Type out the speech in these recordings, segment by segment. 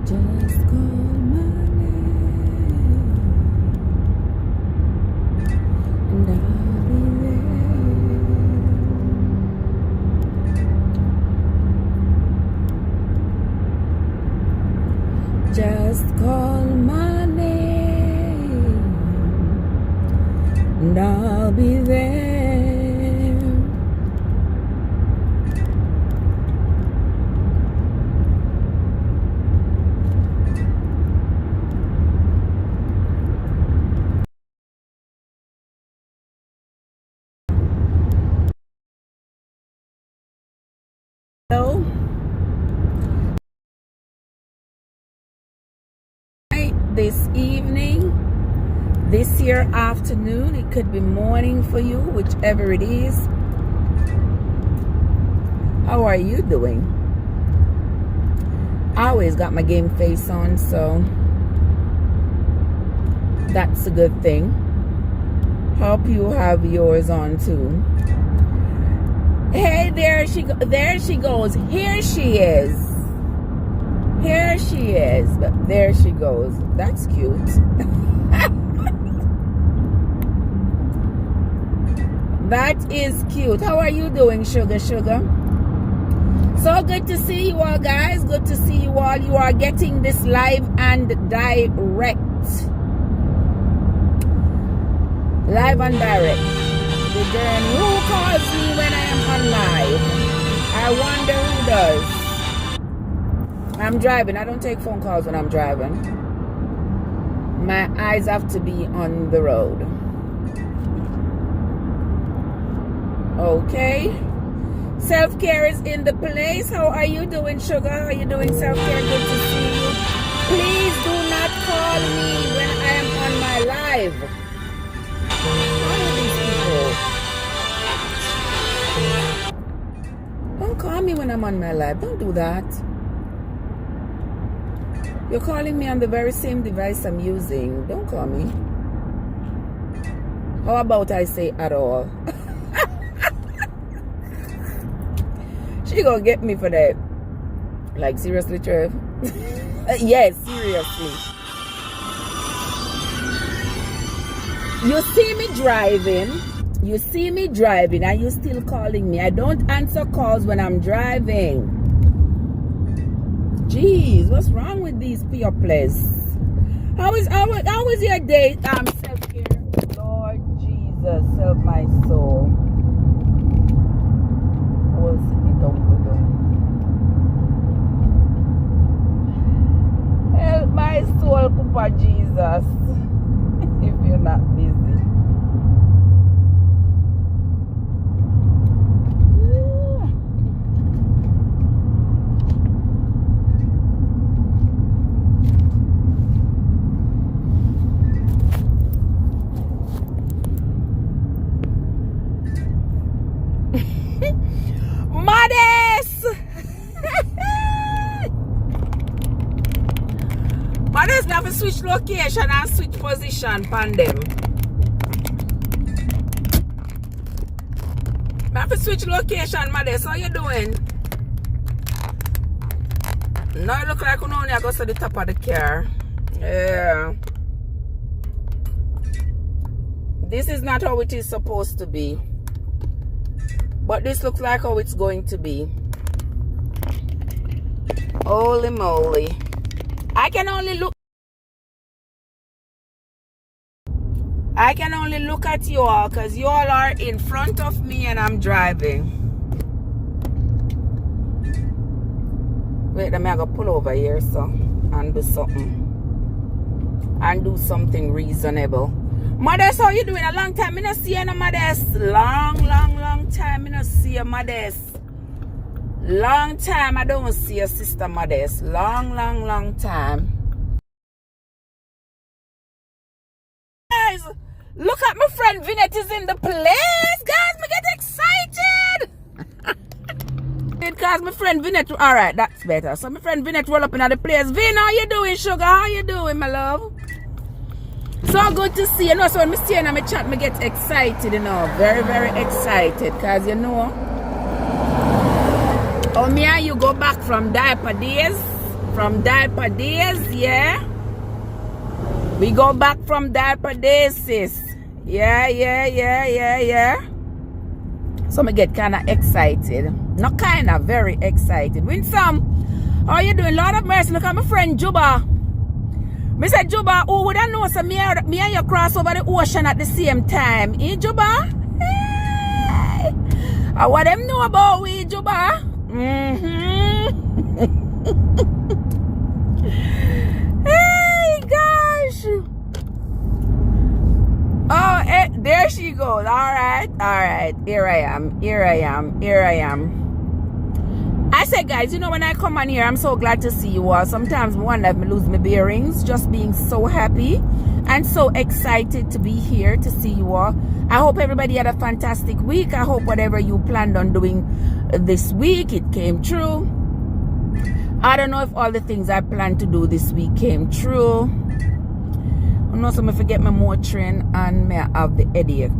Just call my name and I'll be there. Just call my name and I'll be there. Hello. This evening, this here afternoon, it could be morning for you, whichever it is. How are you doing? I always got my game face on, so that's a good thing. Hope you have yours on too. Hey, there she goes. Here she is. Here she is. But there she goes. That's cute. That is cute. How are you doing, sugar? So good to see you all, guys. Good to see you all. You are getting this live and direct. Live and direct. The journey. Who calls me when I am on live? I wonder who does. I'm driving. I don't take phone calls when I'm driving. My eyes have to be on the road. Okay. Self-care is in the place. How are you doing, sugar? How are you doing, self-care? Good to see you. Please do not call me when I am on my live. Don't call me when I'm on my live. Don't do that. You're calling me on the very same device I'm using. Don't call me. How about I say at all? She gonna get me for that. Like, seriously, Trev? Yes, seriously. You see me driving and you still calling me. I don't answer calls when I'm driving. Jeez, what's wrong with these peoples? How is your day? Self-care. Lord Jesus, help my soul. Help my soul, Papa Jesus. If you're not busy. Mothers never switch location and switch position pan them. I have to switch location, Mothers. How you doing? Now it look like you only go to the top of the car. Yeah. This is not how it is supposed to be. But this looks like how it's going to be. Holy moly. I can only look at you all because you all are in front of me and I'm driving. Wait, I'm gonna pull over here so and do something. And do something reasonable. Mothers, how you doing? A long time I don't see you, no, Mothers. Long time I don't see you, Mothers. Long time I don't see your sister, Mothers. Long time. Guys, look at my friend Vinette is in the place. Guys, me get excited. Because my friend Vinette, alright, that's better. So my friend Vinette roll up in the place. Vin, how you doing, sugar? How you doing, my love? So good to see you. Know, so when I see you in my chat, I get excited, you know. Very excited. Because, you know, oh, me and you go back from diaper days. From diaper days, yeah. We go back from diaper days, sis. Yeah. So I get kind of excited. Not kind of, very excited. Win some. How you doing? Lord of mercy. Look at my friend Juba. Me said, Juba, who would I know? So me and you cross over the ocean at the same time. Eh, Juba? Hey. What them know about we, Juba? Hey, gosh. Oh, there she goes. All right. Here I am. I said, guys, you know, when I come on here, I'm so glad to see you all. Sometimes I wonder if I lose my bearings. Just being so happy and so excited to be here to see you all. I hope everybody had a fantastic week. I hope whatever you planned on doing this week, it came true. I don't know if all the things I planned to do this week came true. I know some forget my motoring and may have the headache.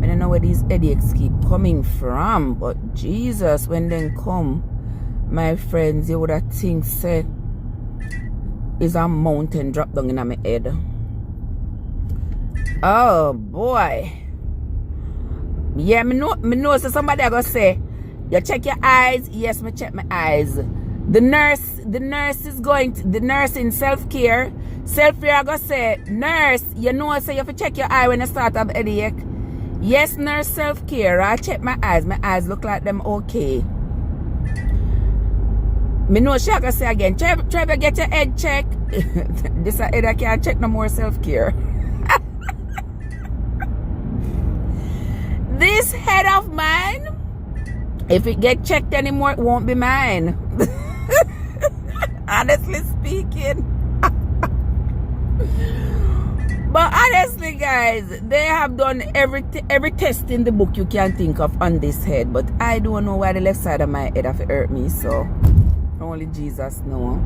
I don't know where these headaches keep coming from, but Jesus, when they come, my friends, you would have think said is a mountain drop down in my head. Oh boy. Yeah, me know so somebody gonna say, you check your eyes. Yes, me check my eyes. The nurse is going to, the nurse in self-care I gonna say, nurse, you know, so you have to check your eye when you start have headache. Yes, nurse self-care. I check my eyes. My eyes look like them okay. Me know she gonna say again, Trevor, get your head check. This head I can't check no more self-care. This head of mine, if it get checked anymore, it won't be mine. Honestly speaking. But honestly, guys, they have done every test in the book you can think of on this head. But I don't know why the left side of my head have hurt me. So only Jesus knows.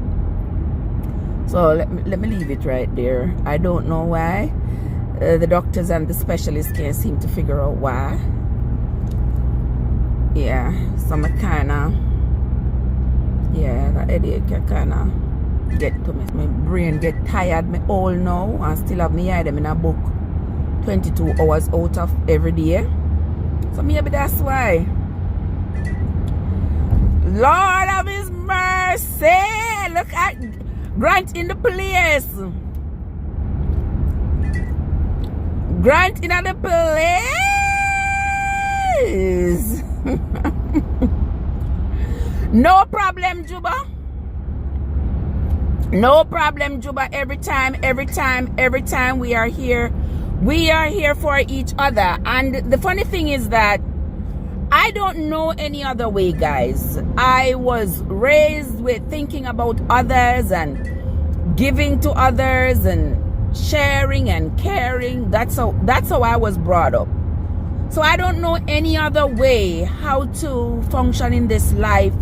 So let me leave it right there. I don't know why. The doctors and the specialists can't seem to figure out why. Yeah, so I kinda, yeah, that headache kinda get to me. My brain get tired, me all now, and still have me eye them in a book 22 hours out of every day. So maybe that's why. Lord of His mercy, look at Grant in the place. Grant in the place. No problem, Juba. No problem, Juba. Every time we are here for each other. And the funny thing is that I don't know any other way, guys. I was raised with thinking about others and giving to others and sharing and caring. That's how I was brought up. So I don't know any other way how to function in this life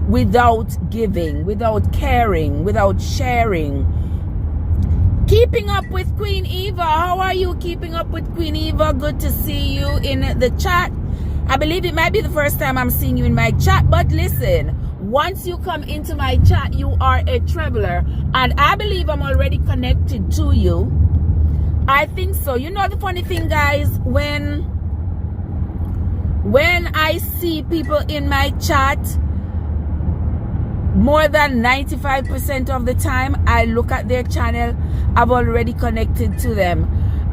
without giving, without caring, without sharing. Keeping up with Queen Eva. How are you keeping up with Queen Eva? Good to see you in the chat. I believe it might be the first time I'm seeing you in my chat, but listen, once you come into my chat, you are a traveler, and I believe I'm already connected to you. I think so. You know the funny thing, guys, when I see people in my chat, more than 95% of the time I look at their channel, I've already connected to them.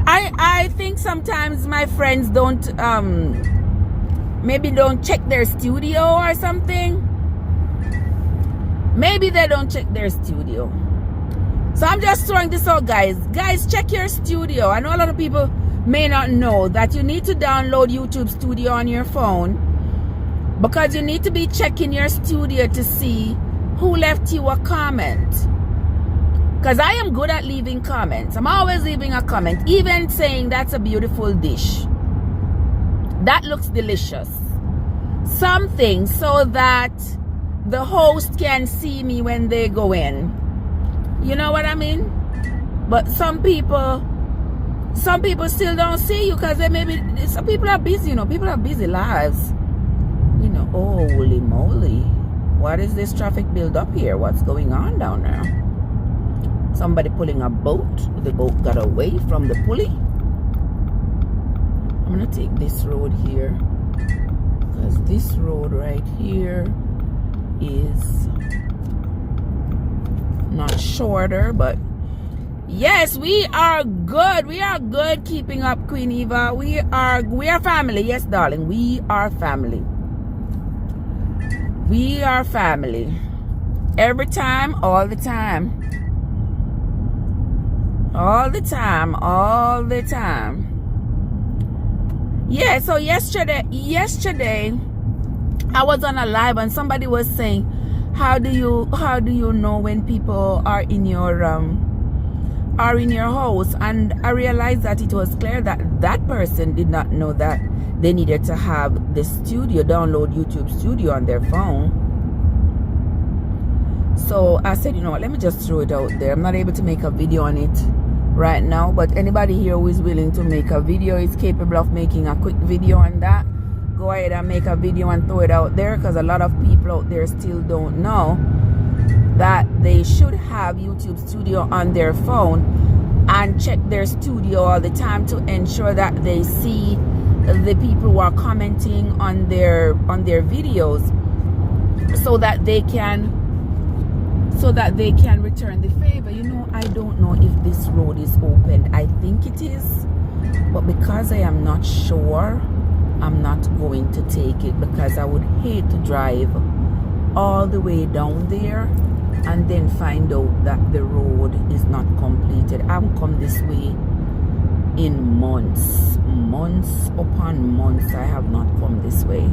I think sometimes my friends don't maybe don't check their studio or something. Maybe they don't check their studio. So I'm just throwing this out, guys. Guys, check your studio. I know a lot of people may not know that you need to download YouTube Studio on your phone, because you need to be checking your studio to see who left you a comment. Because I am good at leaving comments. I'm always leaving a comment, even saying that's a beautiful dish, that looks delicious, something, so that the host can see me when they go in. You know what I mean? But some people still don't see you because they maybe, some people are busy, you know, people have busy lives. You know, holy moly. What is this traffic build up here? What's going on down there? Somebody pulling a boat. The boat got away from the pulley. I'm gonna take this road here, because this road right here is not shorter, but yes, we are good. We are good keeping up, Queen Eva. We are family. Yes, darling. We are family. We are family. Every time, all the time. All the time, all the time. Yeah, so yesterday I was on a live and somebody was saying, how do you know when people are in your house? And I realized that it was clear that that person did not know that they needed to have the studio, download YouTube Studio on their phone. So I said, you know what, let me just throw it out there. I'm not able to make a video on it right now, but anybody here who is willing to make a video is capable of making a quick video on that. Go ahead and make a video and throw it out there, because a lot of people out there still don't know that they should have YouTube Studio on their phone and check their studio all the time to ensure that they see the people who are commenting on their videos, so that they can return the favor. You know, I don't know if this road is open. I think it is, but because I am not sure, I'm not going to take it, because I would hate to drive all the way down there and then find out that the road is not completed. I've come this way in months upon months. I have not come this way,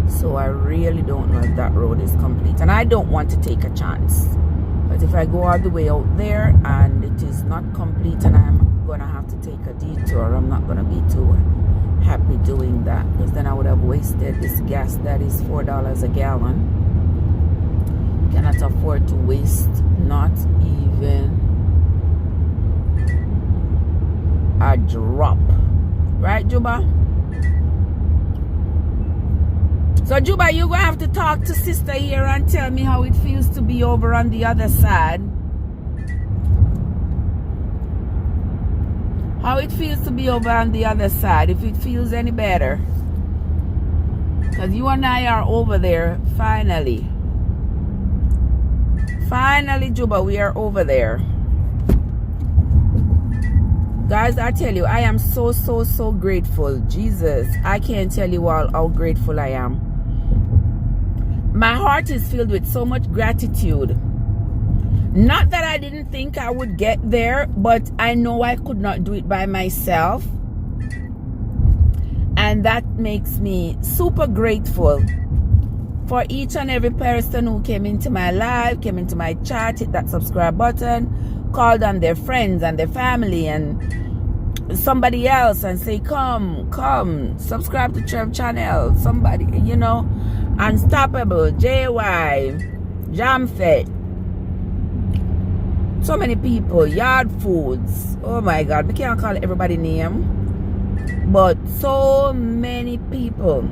so I really don't know if that road is complete, and I don't want to take a chance. But if I go all the way out there and it is not complete and I'm gonna have to take a detour, I'm not gonna be too happy doing that, because then I would have wasted this gas that is $4 a gallon. Cannot afford to waste not even a drop, right, Juba? So Juba, you're gonna have to talk to sister here and tell me how it feels to be over on the other side. How it feels to be over on the other side, if it feels any better. Because you and I are over there, finally. Finally, Juba, we are over there. Guys, I tell you, I am so grateful. Jesus, I can't tell you all how grateful I am. My heart is filled with so much gratitude. Not that I didn't think I would get there, but I know I could not do it by myself. And that makes me super grateful for each and every person who came into my live, came into my chat, hit that subscribe button, called on their friends and their family and somebody else and say, come, subscribe to Trev channel. Somebody, you know, Unstoppable, JY, Jamfet. So many people, Yard Foods. Oh my God, we can't call everybody name. But so many people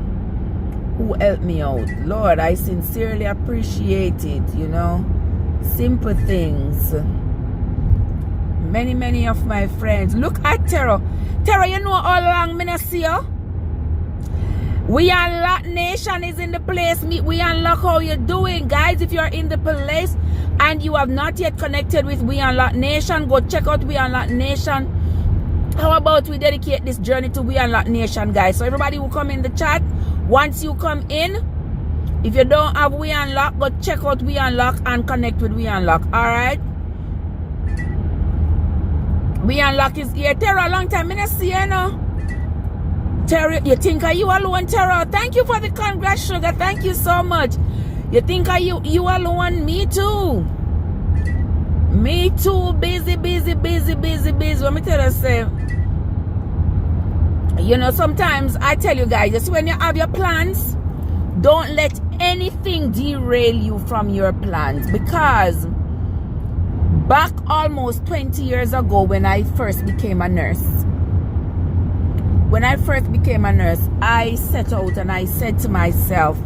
who helped me out. Lord, I sincerely appreciate it, you know. Simple things. Many of my friends. Look at Tara. Tara, you know all along me not see you. We Unlock Nation is in the place. We Unlock, how you doing, guys? If you're in the place and you have not yet connected with We Unlock Nation, go check out We Unlock Nation. How about we dedicate this journey to We Unlock Nation, guys? So everybody who come in the chat, once you come in, if you don't have We Unlock, go check out We Unlock and connect with We Unlock. Alright? We Unlock is here. Tara, long time I not see you now. Tara, you think are you alone, Tara? Thank you for the congrats, sugar. Thank you so much. You think are you alone? Me too. Me too. Busy. Let me tell you, say, you know, sometimes I tell you guys, just when you have your plans, don't let anything derail you from your plans. Because back almost 20 years ago when I first became a nurse, I set out and I said to myself,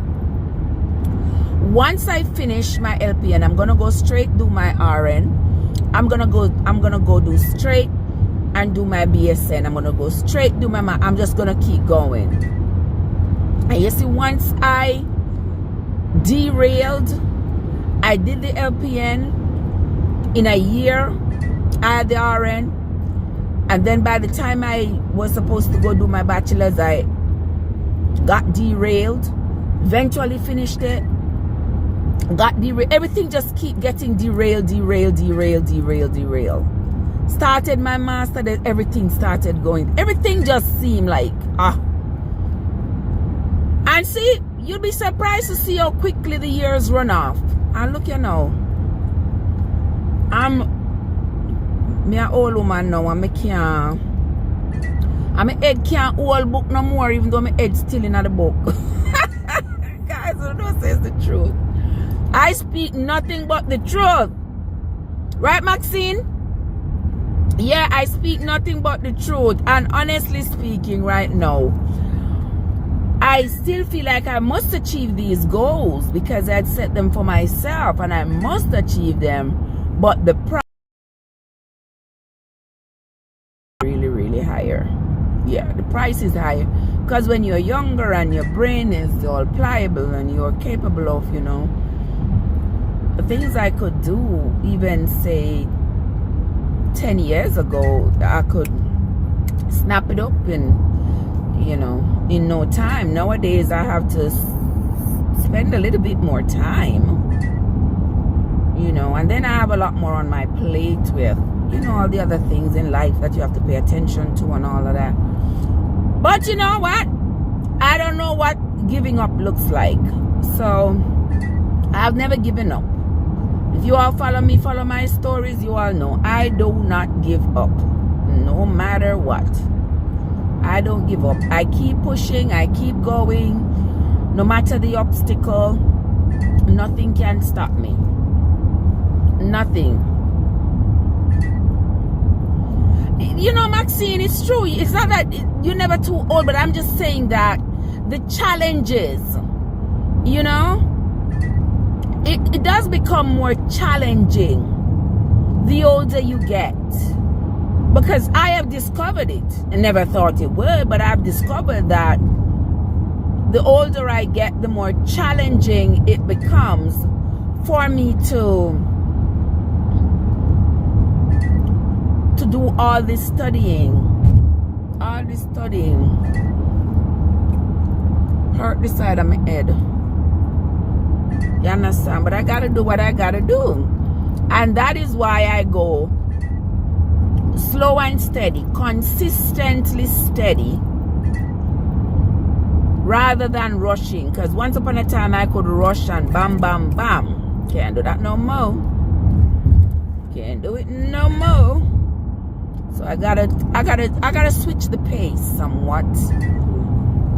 once I finish my LPN, I'm gonna go straight do my RN. I'm gonna go do straight and do my BSN. I'm gonna go straight do my I'm just gonna keep going. And you see, once I derailed, I did the LPN in a year, I had the RN, and then by the time I was supposed to go do my bachelor's, I got derailed, eventually finished it, got derailed. Everything just keep getting derailed. Started my master, then everything started going. Everything just seemed like, And see, you'll be surprised to see how quickly the years run off. And look, you know, I'm an old woman now, and my head can't hold book no more, even though my head's still in the book. Guys, I don't say the truth. I speak nothing but the truth. Right, Maxine? Yeah, I speak nothing but the truth. And honestly speaking right now, I still feel like I must achieve these goals because I'd set them for myself and I must achieve them. But the price is really higher. Yeah, the price is higher. Because when you're younger and your brain is all pliable and you're capable of, you know, the things I could do, even say 10 years ago, I could snap it up in, you know, in no time. Nowadays I have to spend a little bit more time, you know, and then I have a lot more on my plate with, you know, all the other things in life that you have to pay attention to and all of that. But you know what? I don't know what giving up looks like. So I've never given up. If you all follow me, follow my stories, you all know I do not give up. No matter what. I don't give up. I keep pushing. I keep going. No matter the obstacle, nothing can stop me. Nothing. You know, Maxine, it's true. It's not that you're never too old, but I'm just saying that the challenges, you know, it does become more challenging the older you get. Because I have discovered it. I never thought it would, but I've discovered that the older I get, the more challenging it becomes for me to do all this studying. All this studying. Hurt the side of my head. You understand? But I gotta do what I gotta do. And that is why I go slow and steady, consistently steady, rather than rushing. Because once upon a time I could rush and bam, bam, bam. Can't do that no more. Can't do it no more. So I gotta switch the pace somewhat.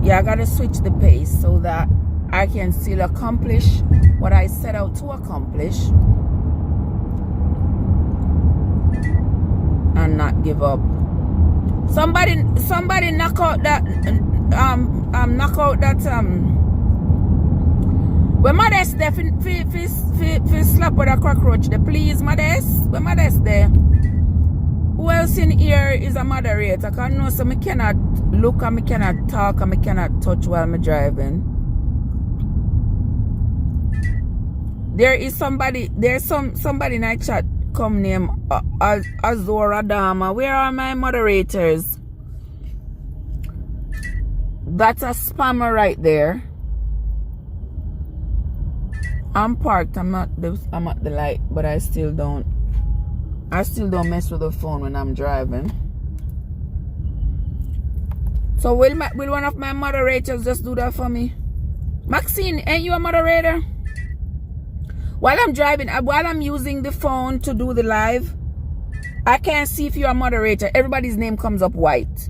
Yeah, I gotta switch the pace so that I can still accomplish what I set out to accomplish and not give up. Somebody knock out that when Modest there fi slap with a cockroach there, please Modest. When Modest there, who else in here is a moderator? Cause I know so me cannot look and me cannot talk and me cannot touch while me driving. There is somebody, there's somebody in my chat come name Azora Dama. Where are my moderators? That's a spammer right there. I'm parked. I'm at the light, but I still don't mess with the phone when I'm driving. So will one of my moderators just do that for me? Maxine, ain't you a moderator? While I'm driving, while I'm using the phone to do the live, I can't see if you're a moderator. Everybody's name comes up white.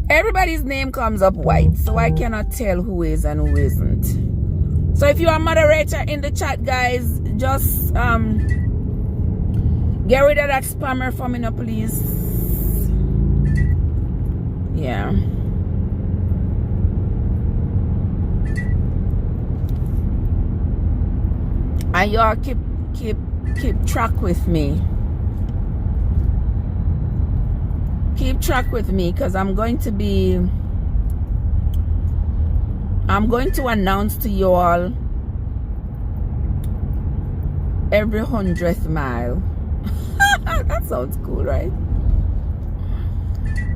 Everybody's name comes up white, so I cannot tell who is and who isn't. So if you're a moderator in the chat, guys, just get rid of that spammer for me now, please. Yeah. And y'all keep track with me. Keep track with me, because I'm going to announce to you all every 100th mile. That sounds cool, right?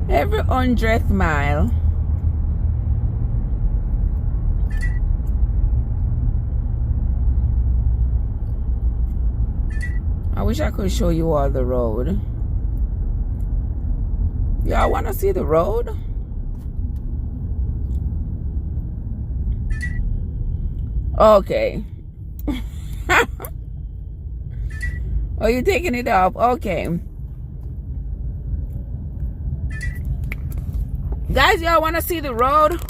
Every 100th mile. I wish I could show you all the road. Y'all want to see the road? Okay. Oh, you're taking it off? Okay. Guys, y'all want to see the road?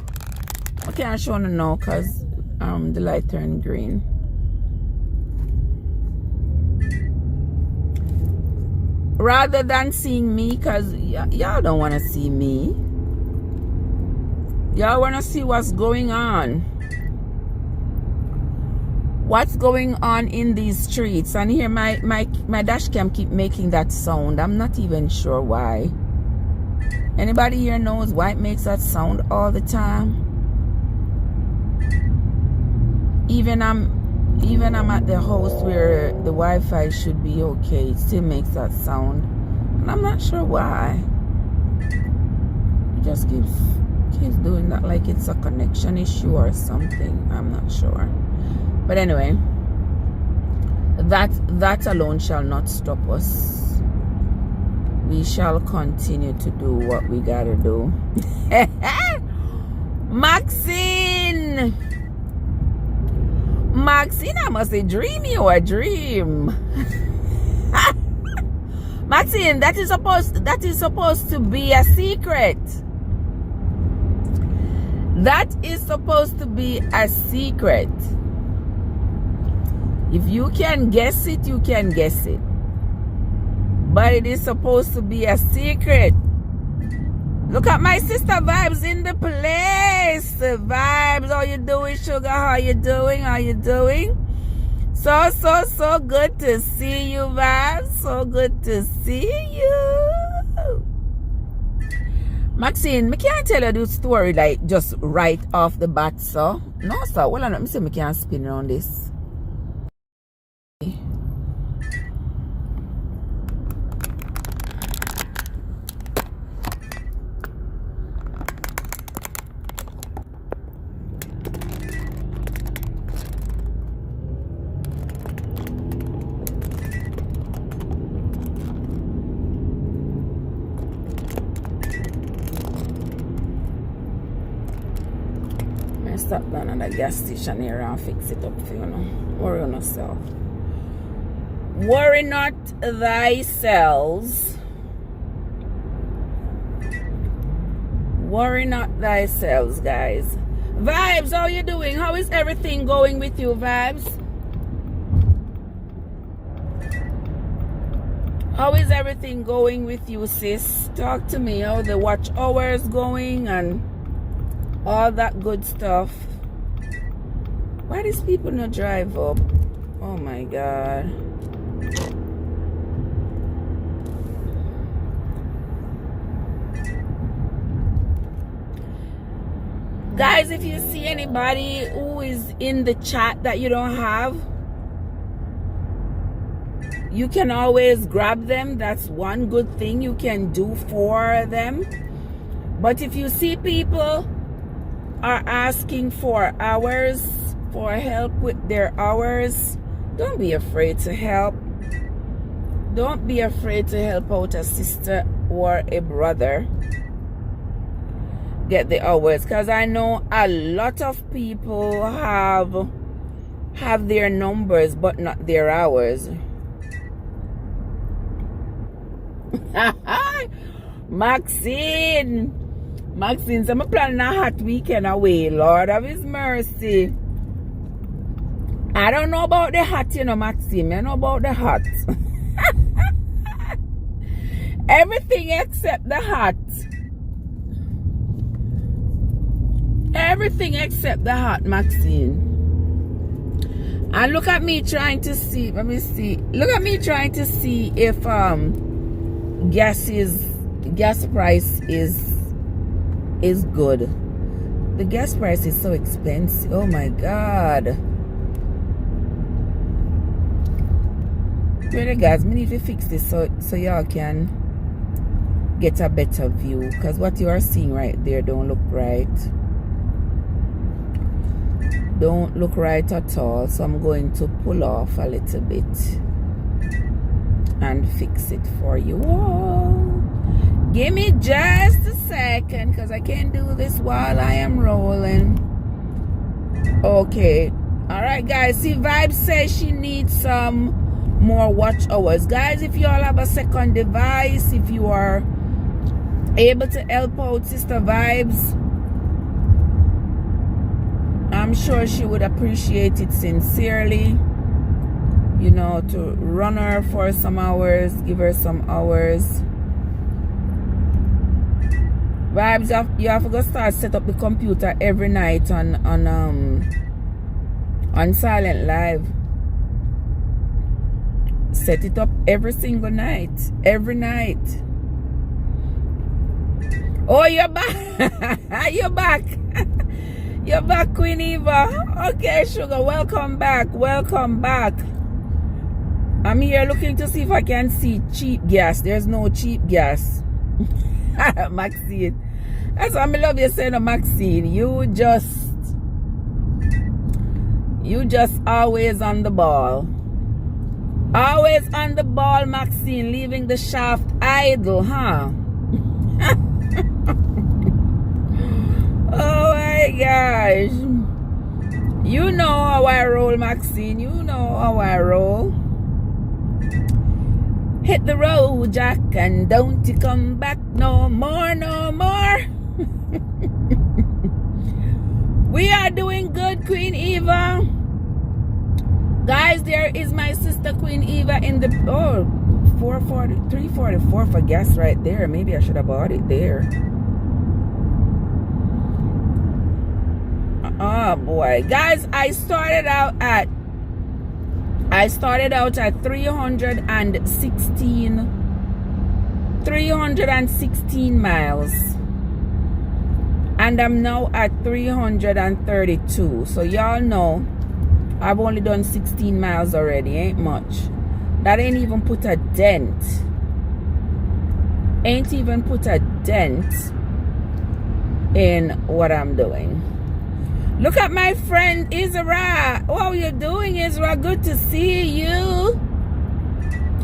I can't show you now because the light turned green. Rather than seeing me, because y'all don't want to see me. Y'all want to see what's going on. What's going on in these streets. And here my dash cam keep making that sound. I'm not even sure why. Anybody here knows why it makes that sound all the time? Even I'm at the house where the Wi-Fi should be okay, it still makes that sound. And I'm not sure why. It just keeps doing that, like it's a connection issue or something. I'm not sure. But anyway, that alone shall not stop us. We shall continue to do what we gotta do. Maxine, I must say, dream you a dream. Maxine, that is supposed to be a secret. That is supposed to be a secret. If you can guess it, you can guess it. But it is supposed to be a secret. Look at my sister Vibes in the place. Vibes, how you doing, sugar? How you doing? How you doing? So good to see you, Vibes. So good to see you. Maxine, I can't tell you the story like just right off the bat, so. No, sir. Well, let me say I can't spin around this. Stop down at the gas station here and fix it up for you know. Worry on yourself. Worry not thyself. Worry not thyself, guys. Vibes, how you doing? How is everything going with you, Vibes? How is everything going with you, sis? Talk to me. How the watch hours going and all that good stuff. Why these people not drive up? Oh my God. Guys, if you see anybody who is in the chat that you don't have, you can always grab them. That's one good thing you can do for them. But if you see people are asking for hours, for help with their hours, don't be afraid to help. Don't be afraid to help out a sister or a brother get the hours, because I know a lot of people have their numbers but not their hours. Maxine, so I'm planning a hot weekend away. Lord of His mercy. I don't know about the hot, you know, Maxine. I know about the hot. Everything except the hot. Everything except the hot, Maxine. And look at me trying to see. Let me see. Look at me trying to see if gas price is good. The gas price is so expensive. Oh my God. Really guys, we need to fix this so y'all can get a better view, because what you are seeing right there don't look right. Don't look right at all. So I'm going to pull off a little bit and fix it for you all. Give me just a second, because I can't do this while I am rolling. Okay. Alright guys, see Vibes says she needs some more watch hours. Guys, if you all have a second device, if you are able to help out Sister Vibes, I'm sure she would appreciate it sincerely. You know, to run her for some hours, give her some hours. Vibes, you have to go start set up the computer every night on Silent Live. Set it up every single night. Every night. Oh, you're back. You're back. You're back, Queen Eva. Okay, sugar. Welcome back. Welcome back. I'm here looking to see if I can see cheap gas. There's no cheap gas. Maxine. That's why I love you saying, Maxine. You just always on the ball. Always on the ball, Maxine. Leaving the shaft idle, huh? Oh my gosh. You know how I roll, Maxine. You know how I roll. Hit the road, Jack, and don't you come back no more, no more. We are doing good, Queen Eva. Guys, there is my sister Queen Eva in the 344 for gas right there. Maybe I should have bought it there. Oh boy, guys, I started out at 316 miles, and I'm now at 332. So y'all know I've only done 16 miles already. Ain't much. That ain't even put a dent. Ain't even put a dent in what I'm doing. Look at my friend Isra. How are you doing, Isra? Good to see you.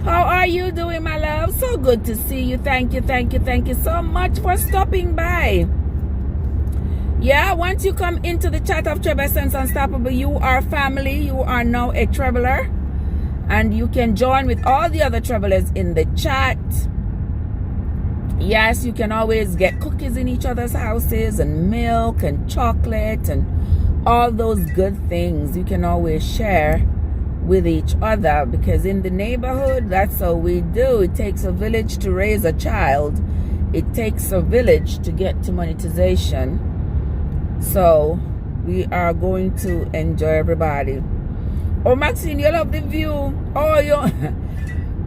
How are you doing, my love? So good to see you. Thank you, thank you, thank you so much for stopping by. Yeah, once you come into the chat of Trevor Essence Unstoppable, you are family. You are now a traveler. And you can join with all the other travelers in the chat. Yes, you can always get cookies in each other's houses, and milk and chocolate and all those good things. You can always share with each other, because in the neighborhood, that's how we do. It takes a village to raise a child. It takes a village to get to monetization. So we are going to enjoy everybody. Oh, Maxine, you love the view.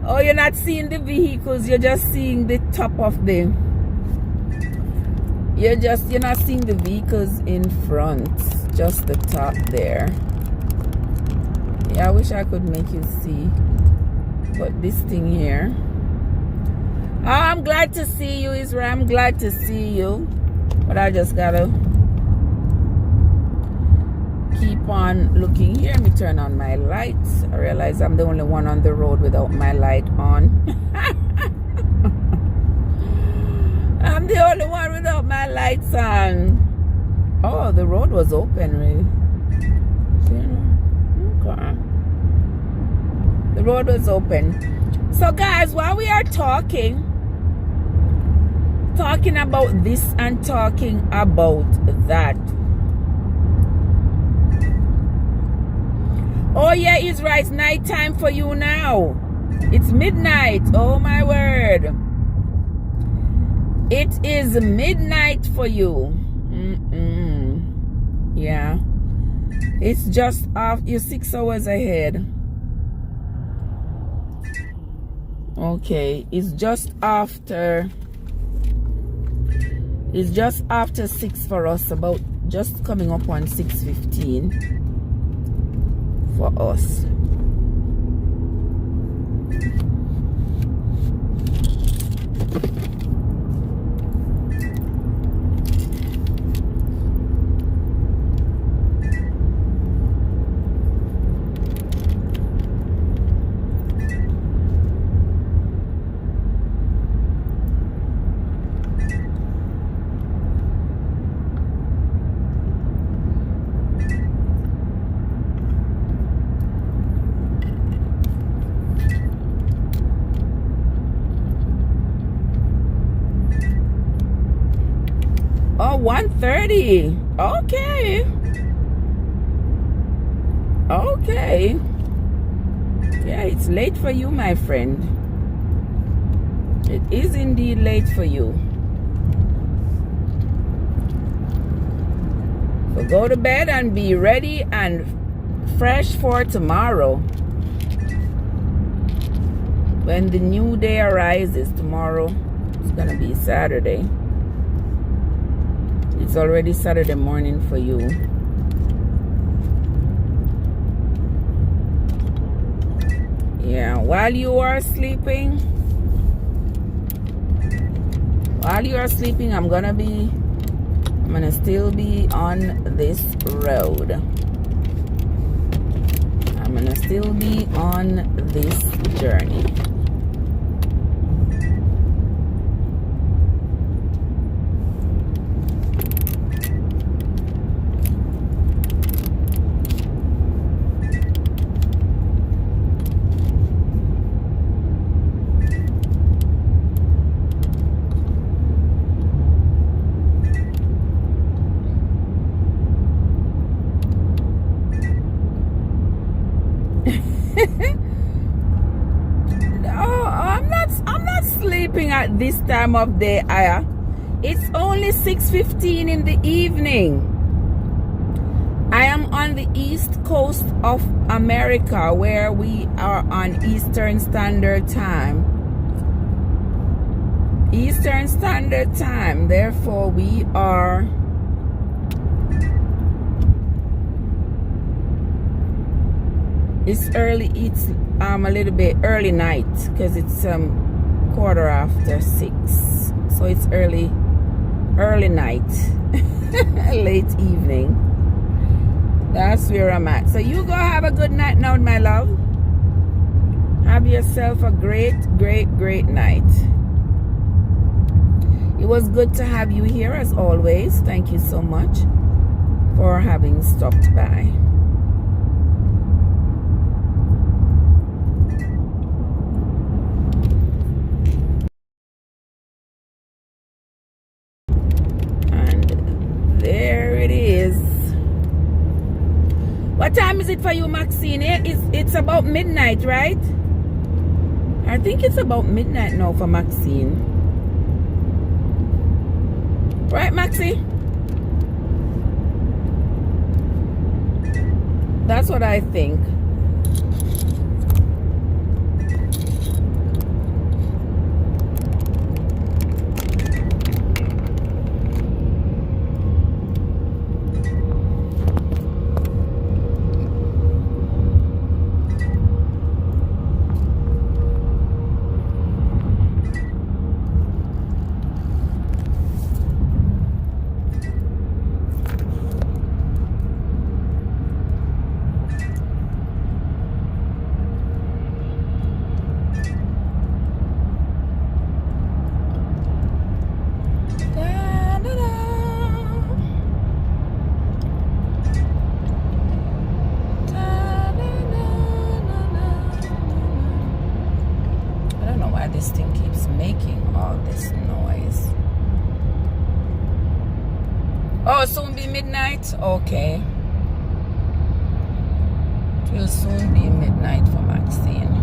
Oh, you're not seeing the vehicles. You're just seeing the top of the. You're not seeing the vehicles in front. Just the top there. Yeah, I wish I could make you see. But this thing here. Oh, I'm glad to see you, Israel. I'm glad to see you. But I just gotta keep on looking here. Let me turn on my lights. I realize I'm the only one on the road without my light on. I'm the only one without my lights on. Oh, the road was open, really. Okay. The road was open. So guys, while we are talking about this and talking about that. Oh yeah, it's right. It's night time for you now. It's midnight. Oh my word. It is midnight for you. Yeah. It's just after you're 6 hours ahead. Okay, it's just after 6 for us, about just coming up on 6:15 for us. Oh, 1:30. Okay. Okay. Yeah, it's late for you, my friend. It is indeed late for you. So go to bed and be ready and fresh for tomorrow. When the new day arises tomorrow, it's gonna be Saturday. It's already Saturday morning for you. Yeah, while you are sleeping, I'm gonna still be on this road. I'm gonna still be on this journey. At this time of day, Aya. It's only 6:15 in the evening. I am on the east coast of America, where we are on Eastern Standard Time. Eastern Standard Time. Therefore, we are it's early. It's a little bit early night because it's 6:15, so it's early night. Late evening. That's where I'm at. So you go have a good night now, my love. Have yourself a great night. It was good to have you here as always. Thank you so much for having stopped by. What time is it for you, Maxine? It's about midnight, right? I think it's about midnight now for Maxine. Right, Maxie? That's what I think. This thing keeps making all this noise. Oh, soon be midnight? Okay. It will soon be midnight for Maxine.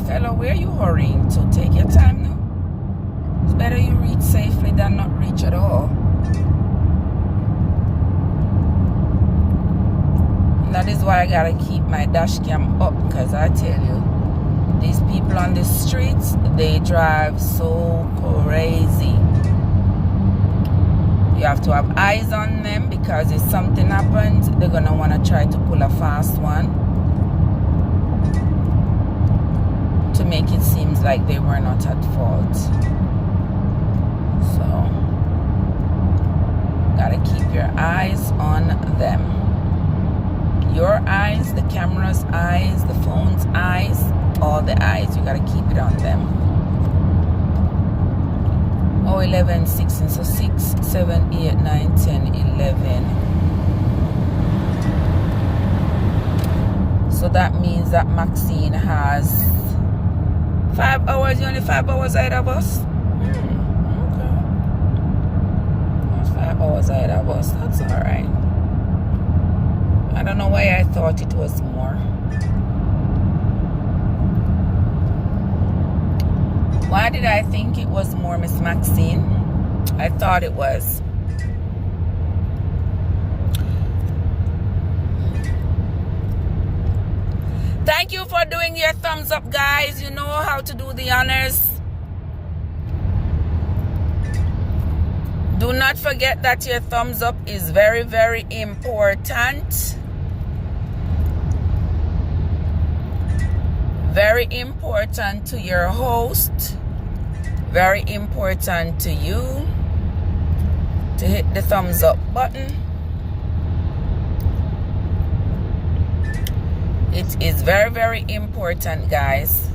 Fella, where are you hurrying to? Take your time now. It's better you reach safely than not reach at all. That is why I gotta keep my dash cam up, because I tell you, these people on the streets, they drive so crazy. You have to have eyes on them, because if something happens, they're gonna want to try to pull a fast one to make it seem like they were not at fault. So gotta keep your eyes on them. Your eyes, the camera's eyes, the phone's eyes, all the eyes, you gotta keep it on them. Oh, 11, 16, so 6, 7, 8, 9, 10, 11. So that means that Maxine has 5 hours, you're only 5 hours ahead of us? Okay. That's 5 hours ahead of us, that's alright. I don't know why I thought it was more. Why did I think it was more, Miss Maxine? I thought it was. Thank you for doing your thumbs up, guys. You know how to do the honors. Do not forget that your thumbs up is very, very important. Very important to your host. Very important to you to hit the thumbs up button. It is very, very important, guys.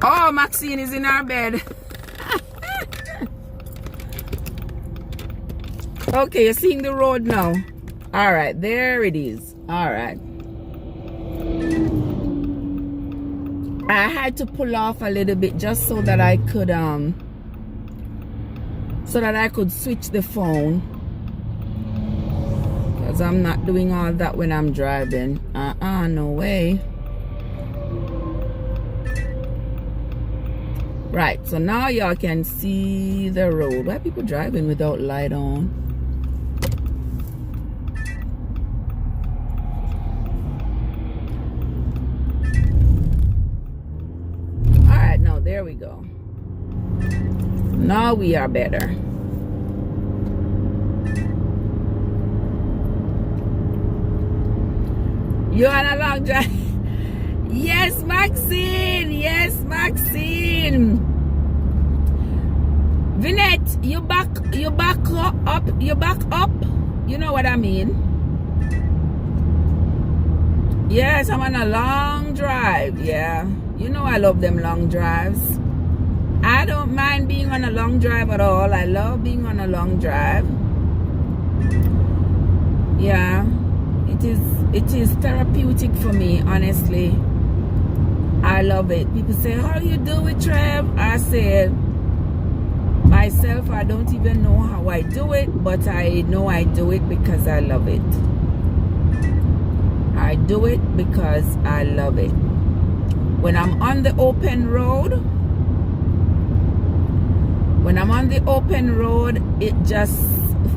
Oh, Maxine is in her bed. Okay, you're seeing the road now. All right, there it is. All right. I had to pull off a little bit just so that I could switch the phone, because I'm not doing all that when I'm driving. No way. Right, so now y'all can see the road. Why are people driving without light on? Alright, now there we go. Now we are better. You're on a long drive. Yes, Maxine. Yes, Maxine. Vinette, you back up. You know what I mean? Yes, I'm on a long drive. Yeah. You know I love them long drives. I don't mind being on a long drive at all. I love being on a long drive. Yeah. It is therapeutic for me, honestly. I love it. People say, how you do it, Trev? I said, myself, I don't even know how I do it, but I know I do it because I love it. I do it because I love it. When I'm on the open road, it just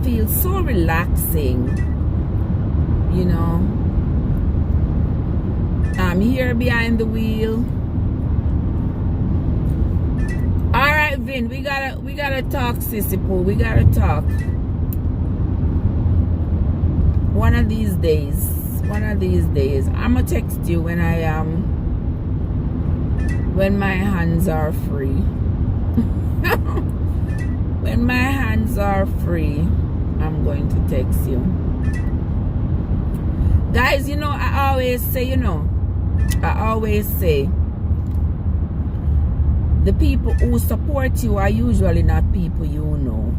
feels so relaxing, you know. I'm here behind the wheel. All right, Vin, we gotta talk, Sissy Pooh. We gotta talk. One of these days. I'm gonna text you when when my hands are free. When my hands are free, I'm going to text you. Guys, you know, I always say, the people who support you are usually not people you know.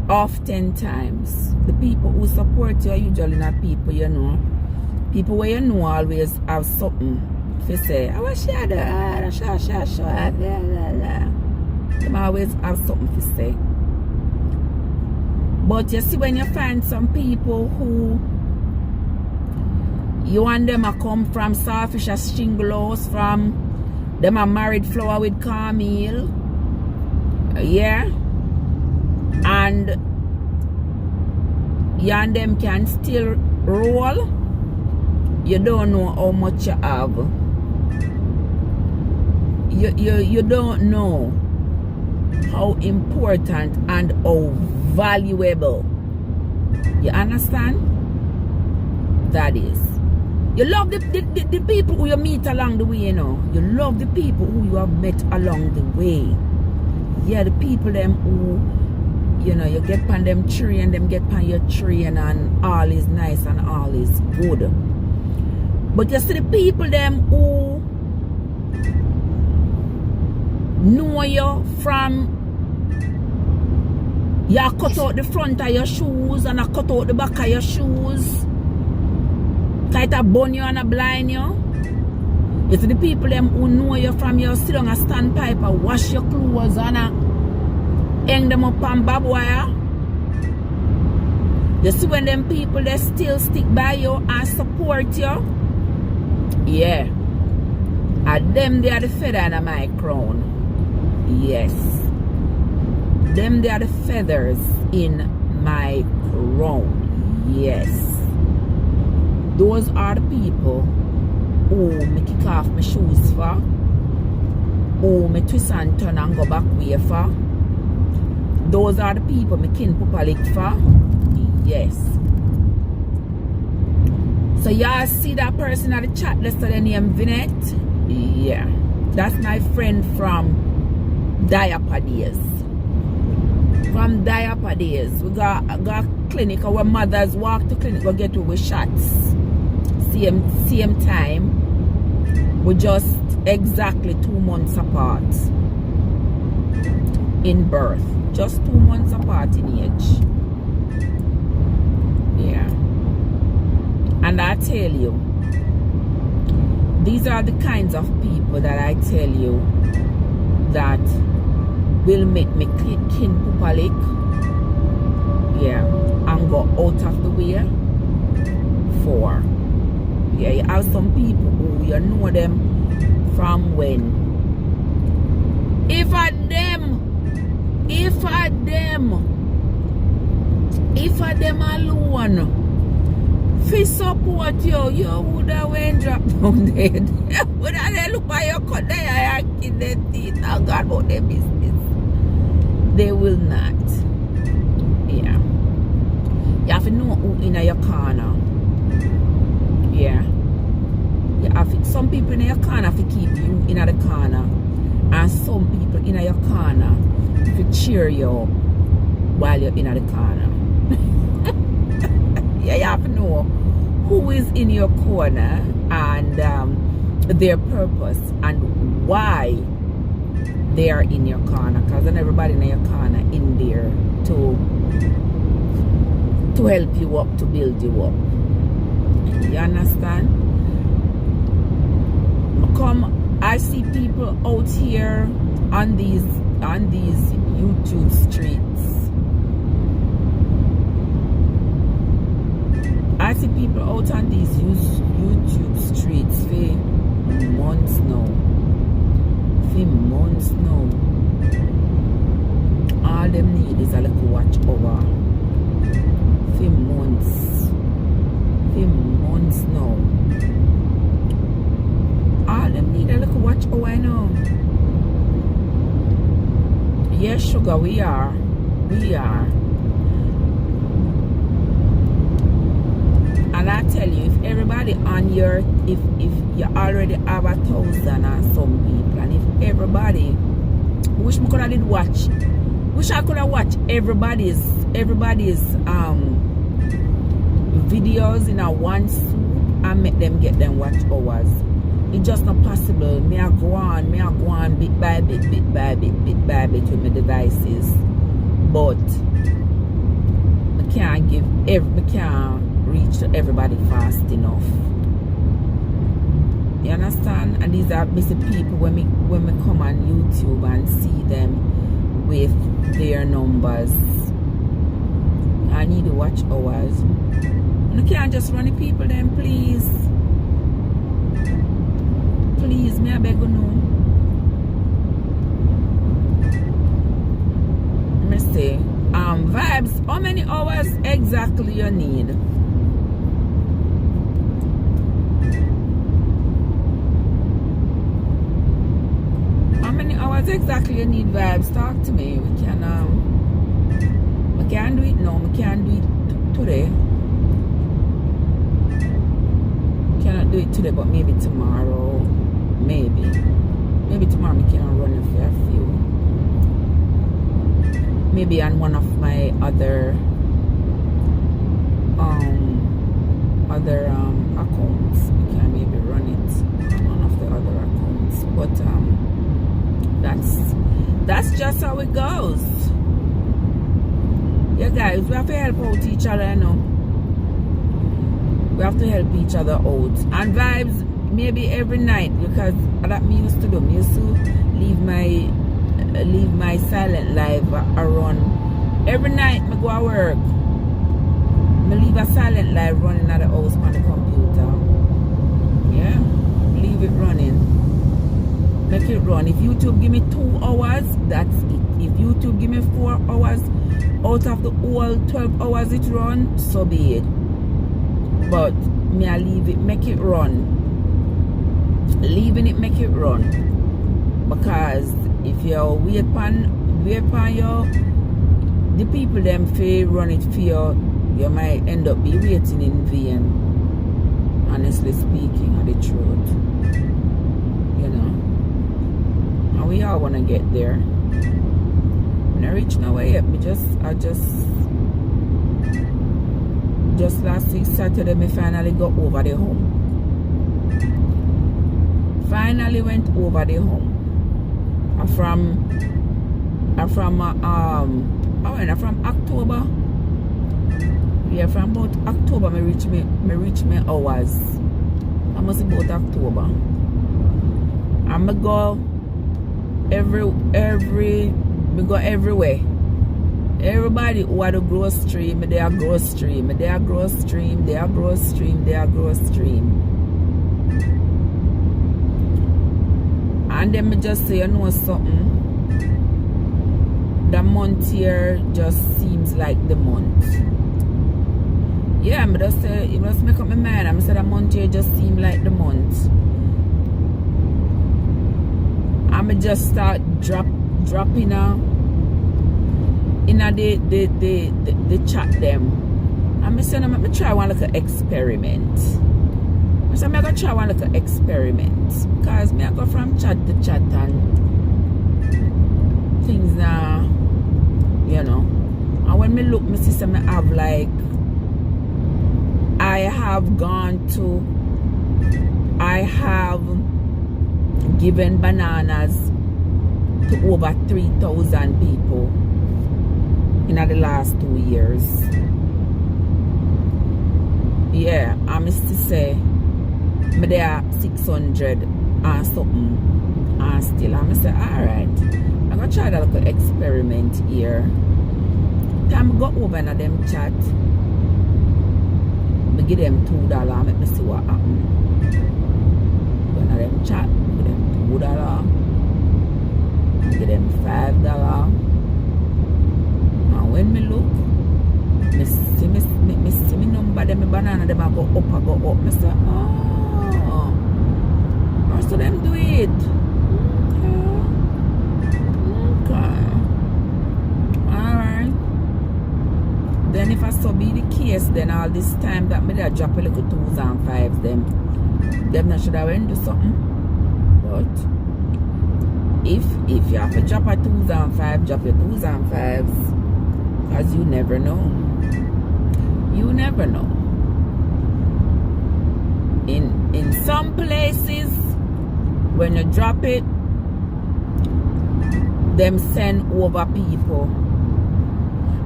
Oftentimes, the people who support you are usually not people you know. People where you know always have something to say. I wish you had them always have something to say. But you see, when you find some people who you and them are come from Sawfish as Shingles, from them are married flower with Camille, yeah, and you and them can still roll, you don't know how much you have. You don't know how important and how valuable, you understand, that is. You love the people who you meet along the way, you know. You love the people who you have met along the way. Yeah, the people them who, you know, you get on them tree and them get on your tree and all is nice and all is good. But you see the people them who know you from, you cut out the front of your shoes and I cut out the back of your shoes. Kind of burn you and a blind you. You see the people them who know you from your sit on a standpipe and wash your clothes and hang them up on barbed wire. You see when them people they still stick by you and support you. Yeah. And them they are the feather in my crown. Yes. Them they are the feathers in my crown. Yes. Those are the people who me kick off my shoes for, who me twist and turn and go back way for. Those are the people me kin pupa lick for. Yes. So y'all see that person at the chat yesterday named Vinette? Yeah. That's my friend from Diaper Days. From Diaper Days. We got a clinic, our mothers walk to clinic, go get with shots. Same time, we're just exactly 2 months apart in birth, just 2 months apart in age. Yeah. And I tell you, these are the kinds of people that I tell you that will make me kin pupa lick, yeah, and go out of the way for. Yeah, you have some people who you know them from when. If I them alone, fi support you, you would have went drop down dead. Would have look by your cut there and kill their teeth and God about their business. They will not. Yeah. You have to know who in your corner. Yeah. You have some people in your corner to keep you in the corner, and some people in your corner to cheer you up while you're in the corner. Yeah, you have to know who is in your corner and their purpose and why they are in your corner, because not everybody in your corner in there to help you up, to build you up. You understand? Come, I see people out here on these YouTube streets. I see people out on these YouTube streets for months now. All them need is a little watch over. For months now. All them need a little watch over now. Yes, sugar, we are. And I tell you, if everybody on your, if you already have 1,000 and some people, and if everybody, wish I could have did watch, wish I could have watched everybody's videos in a one soup and make them get them watch hours. It's just not possible. Me I go on bit by bit with my devices, but I can't reach to everybody fast enough. You understand? And these are busy people when we come on YouTube and see them with their numbers. I need to watch hours. You can't just run the people then, please. Please, me I beg you no. Let me see. Vibes, how many hours exactly you need? How many hours exactly you need, Vibes? Talk to me. We can do it now. We can't do it today. Cannot do it today, but maybe tomorrow. Maybe tomorrow we can run it for a few. Maybe on one of my other accounts. We can maybe run it on one of the other accounts. But that's just how it goes. Yeah, guys, we have to help out each other, you know. We have to help each other out. And Vibes, maybe every night, because that me used to do. Me used to leave my silent live around. Every night, I go to work. I leave a silent live running at the house on the computer. Yeah, leave it running. Make it run. If YouTube give me 2 hours, that's it. If YouTube give me 4 hours out of the whole 12 hours it run, so be it. But me I leave it, make it run. Leaving it, make it run. Because if you wait upon you, the people them for run it for you might end up be waiting in vain. Honestly speaking, of the truth. You know. And we all wanna get there. When I reach nowhere yet, I just last week Saturday me finally got over the home. Finally went over the home. I'm from October. Yeah, from about October me reach me hours. I must about October. And me go everywhere. Everybody who had a growth stream, they are growth stream, they are growth stream, they are growth stream, they are growth stream. And then me just say, you know something? The month here just seems like the month. Yeah, I just say, you must make up my mind. I said the month here just seems like the month. And I just start dropping out in the chat them. And I said, I'm going to try one little experiment. I said, I'm going to try one little experiment. Because I go from chat to chat and things now, you know. And when I look, my sister, I have like, I have given bananas to over 3,000 people in the last 2 years. Yeah, I must say, me there 600 and something, and still I must say, alright, I'm gonna try that little experiment here. Time I go over in them chat, I give them $2 and make me see what happens. Go in them chat, give them $2, give them $5. And when me look, me see me number them, my banana them I go up. I say, oh, how do them do it? Okay. Alright. Then if I so be the case, then all this time that me there drop a little 2s and 5s, them not should have went do something. But if you have to drop a 2s and 5, drop your 2s and 5s. Because you never know. You never know. In some places, when you drop it, them send over people,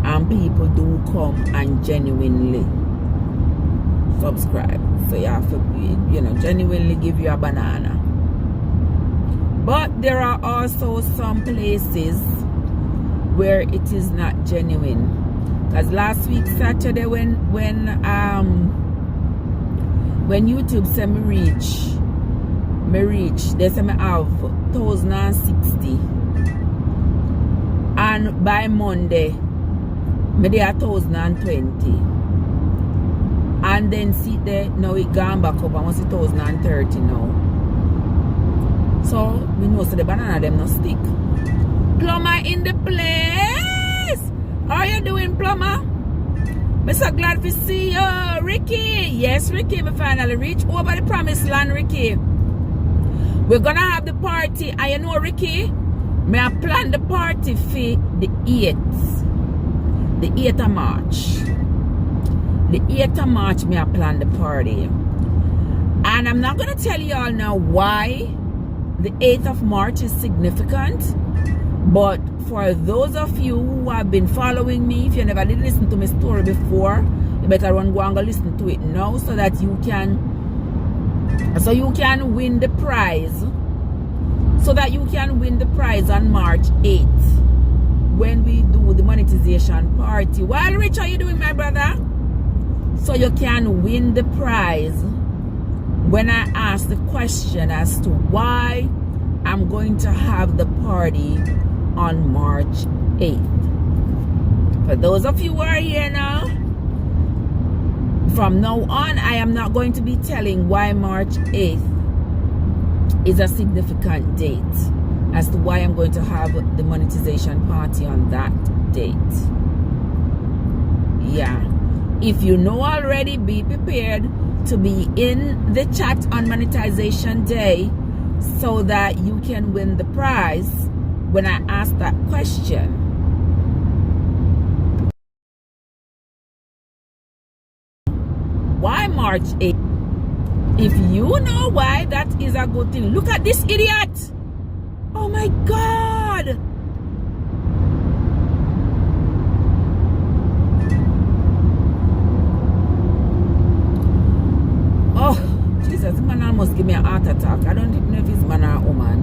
and people do come and genuinely subscribe. So you have to, genuinely give you a banana. But there are also some places where it is not genuine. Because last week Saturday when YouTube said me reach, they said me have 1,060. And by Monday, me dey at 1,020. And then see there, now it gone back up, I must see 1,030 now. So we know so the banana them no stick. Plumber in the place. How you doing, Plumber? I'm so glad to see you, Ricky. Yes, Ricky, we finally reached over the promised land, Ricky. We're gonna have the party, and you know, Ricky, may I plan the party for the 8th. The 8th of March. The 8th of March, may I plan the party. And I'm not gonna tell you all now why the 8th of March is significant. But for those of you who have been following me, if you never did listen to my story before, you better run go and go listen to it now so that you can win the prize. So that you can win the prize on March 8th when we do the monetization party. Well, Rich, how you doing, my brother? So you can win the prize when I ask the question as to why I'm going to have the party on March 8th. For those of you who are here now, from now on, I am not going to be telling why March 8th is a significant date as to why I'm going to have the monetization party on that date. Yeah. If you know already, be prepared to be in the chat on monetization day so that you can win the prize when I ask that question. Why March 8th? If you know why, that is a good thing. Look at this idiot. Oh my God. Oh, Jesus, this man almost give me a heart attack. I don't even know if it's man or woman,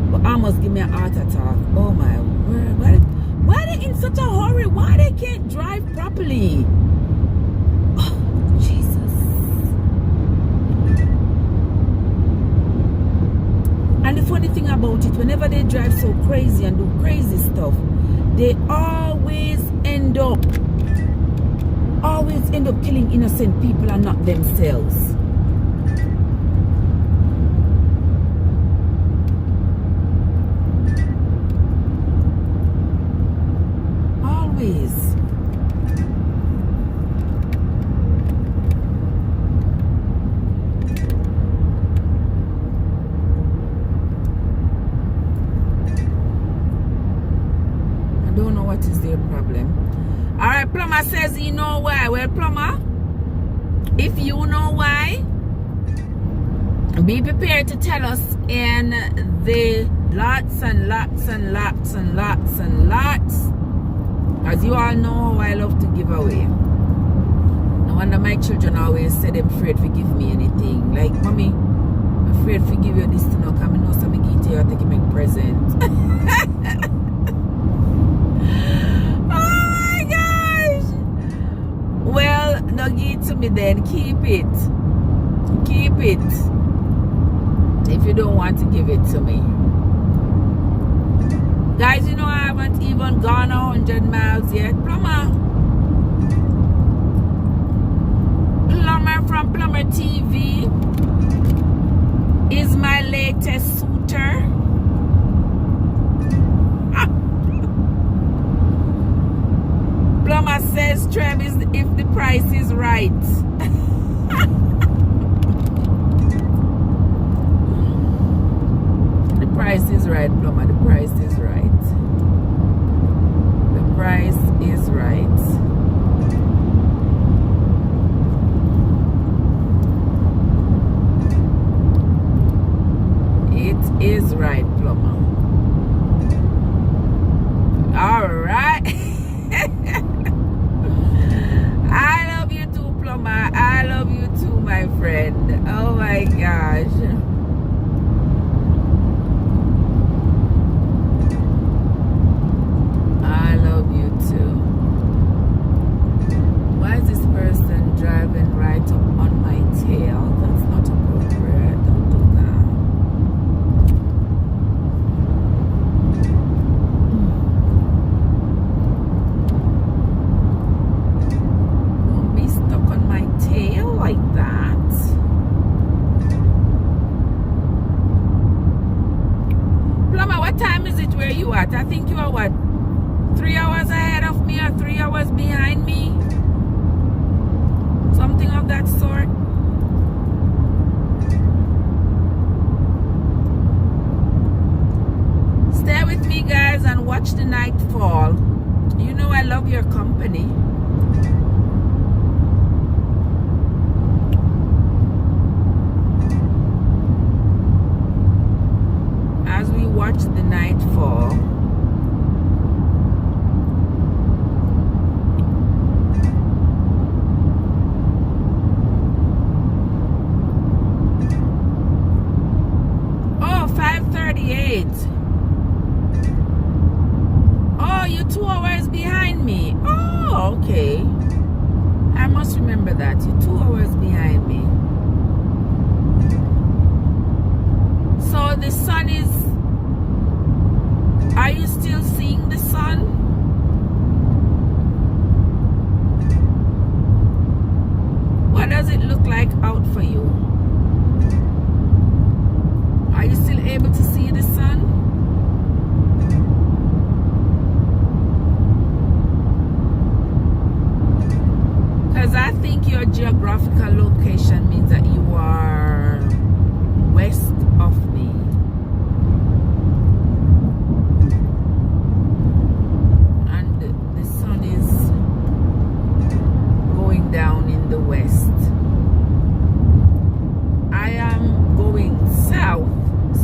but almost give me a heart attack. Oh my word. Why are they in such a hurry? Why they can't drive properly? Oh, Jesus. And the funny thing about it, whenever they drive so crazy and do crazy stuff, they always end up killing innocent people and not themselves. Always. I don't know what is their problem. Alright, Plumber says you know why. Well, Plumber, if you know why, be prepared to tell us in the lots and lots and lots and lots and lots. As you all know how I love to give away. No wonder my children always say they're afraid to give me anything. Like, Mommy, I'm afraid to give you this to know, because I know some give to you, I take you make present. Well, no, give it to me then. Keep it. Keep it. If you don't want to give it to me. Guys, you know I haven't even gone 100 miles yet. Plumber from Plumber TV is my latest suitor. Plumber says, Travis, if the price is right. The price is right, Plumber. The price is right. The price is right. It is right, Plumber. All right. I love you too, Plumber. I love you friend. Oh my gosh. I love you too. Why is this person driving right up on my tail? That's not appropriate. Don't do that. Don't be stuck on my tail like that. Plumber, what time is it where you at? I think you are what? 3 hours ahead of me or 3 hours behind me? Something of that sort. Stay with me, guys, and watch the night fall. You know I love your company. As we watch the night fall. Oh, 5:38. Oh, you're 2 hours behind me. Oh, okay. I must remember that. You're 2 hours behind me. So the sun is... Are you still seeing the sun? What does it look like out for you? Are you still able to see the sun? Because I think your geographical location means that you are west of me. And the sun is going down in the west. I am going south,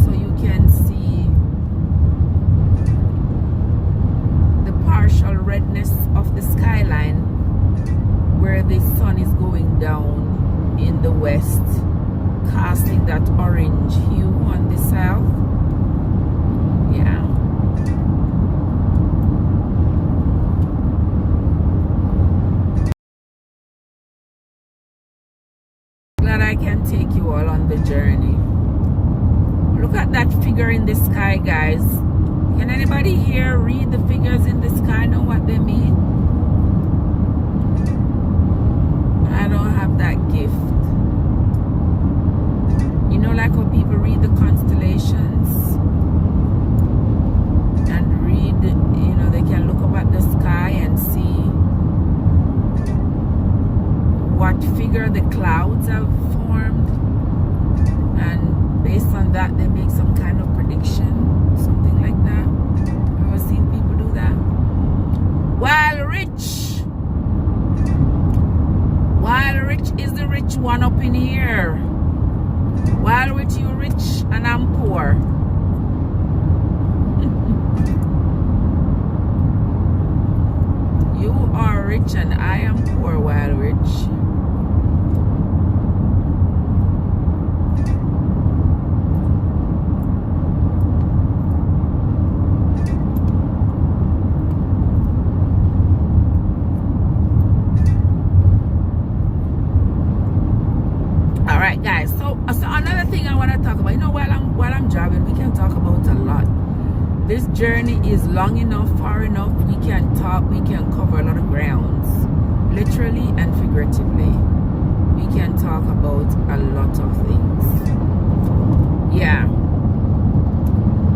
so you can see the partial redness of the skyline where the sun is going down in the west, casting that orange hue on the south. Yeah. Glad I can take you all on the journey. Look at that figure in the sky, guys. Can anybody here read the figures in the sky, know what they mean? I don't have that gift. You know, like how people read the constellations and read, you know, they can look up at the sky and see what figure the clouds have formed, and based on that they make some kind of prediction, something like that. Ever seen people do that? While Rich is the rich one up in here. While Rich, you rich and I'm poor. You are rich and I am poor, While Rich. Guys, so another thing I want to talk about, you know, while I'm driving, we can talk about a lot. This journey is long enough, far enough, we can talk, we can cover a lot of grounds, literally and figuratively. We can talk about a lot of things. Yeah.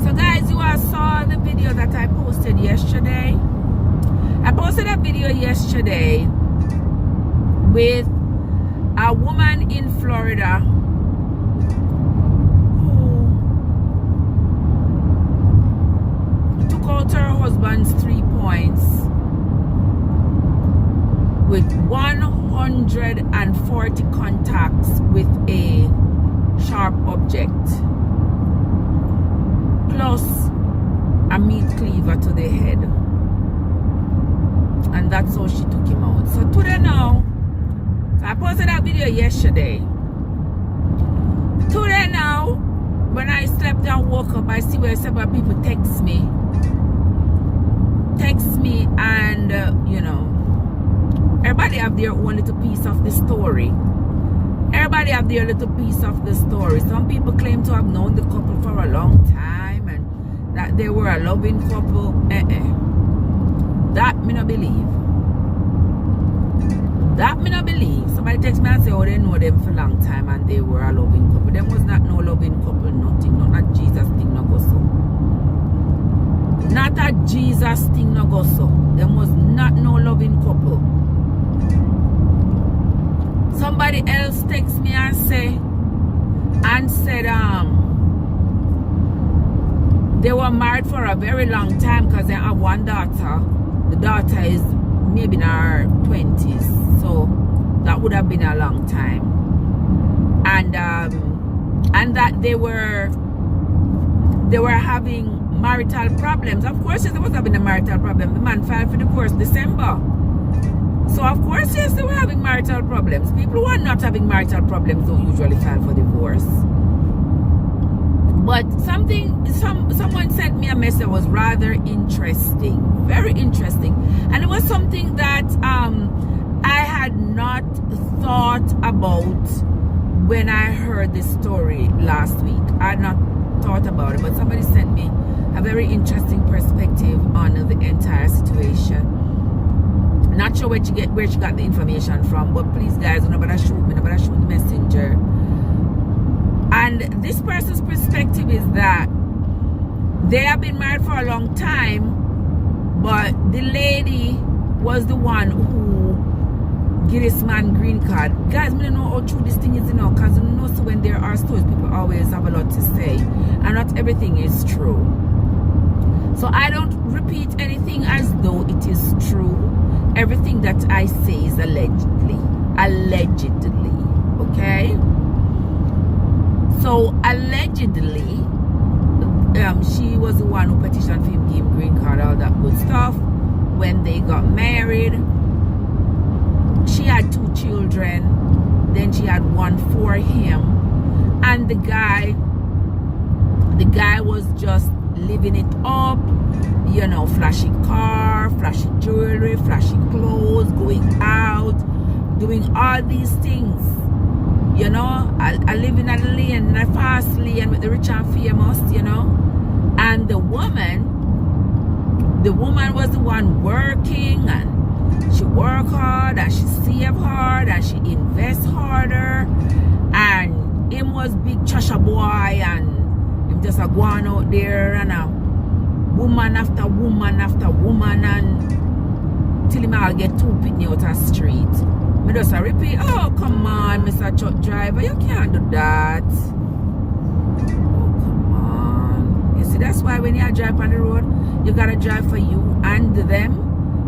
So guys, you all saw the video that I posted yesterday. I posted a video yesterday with a woman in Florida who took out her husband's 3 points with 140 contacts with a sharp object, plus a meat cleaver to the head. And that's how she took him out. So today now, so I posted that video yesterday. woke up, I see where several people text me, and you know, everybody have their own little piece of the story. Everybody have their little piece of the story. Some people claim to have known the couple for a long time and that they were a loving couple. That me not believe. That me not believe. Somebody text me and say, oh, they know them for a long time and they were a loving couple. Them was not no loving couple, nothing. Not a Jesus thing no go so. Not a Jesus thing no go so. Them was not no loving couple. Somebody else text me and said they were married for a very long time because they have one daughter. The daughter is maybe in her 20s, so that would have been a long time. And that they were having marital problems. Of course, yes, they was having a marital problem. The man filed for divorce December. So of course, yes, they were having marital problems. People who are not having marital problems don't usually file for divorce. But someone sent me a message that was rather interesting, very interesting, and it was something that I had not thought about when I heard this story last week. I had not thought about it, but somebody sent me a very interesting perspective on the entire situation. Not sure where she got the information from, but please guys, nobody shoot me, nobody shoot the messenger. And this person's perspective is that they have been married for a long time, but the lady was the one who gave this man green card. Guys, I don't know how true this thing is, because you know, so when there are stories, people always have a lot to say, and not everything is true. So I don't repeat anything as though it is true. Everything that I say is allegedly, okay? So allegedly, she was the one who petitioned for him, gave him green card, all that good stuff. When they got married, she had 2 children. Then she had one for him, and the guy was just living it up, you know, flashy car, flashy jewelry, flashy clothes, going out, doing all these things. You know, I live in a lane, in a fast lane with the rich and famous, you know. And the woman was the one working, and she work hard, and she save hard, and she invest harder. And him was big chasha boy, and him just a going out there and a woman after woman after woman, and till him all get 2 pitney out of the street. Me just a repeat, oh come on, Mr. Truck Driver, you can't do that. Oh come on. You see, that's why when you drive on the road, you gotta drive for you and them.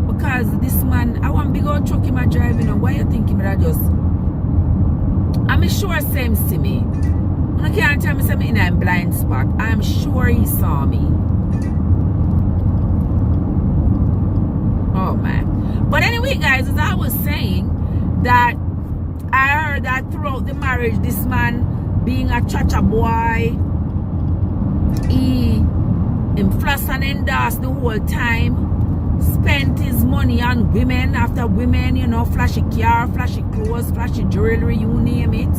Because this man, I want big old truck him a driving, you know, why you think him that just, I'm sure same see me. You can't tell me something in a blind spot. I'm sure he saw me. Oh man. But anyway guys, as I was saying, that I heard that throughout the marriage, this man being a cha-cha boy, he floss and endorse the whole time, spent his money on women after women, you know, flashy car, flashy clothes, flashy jewelry, you name it.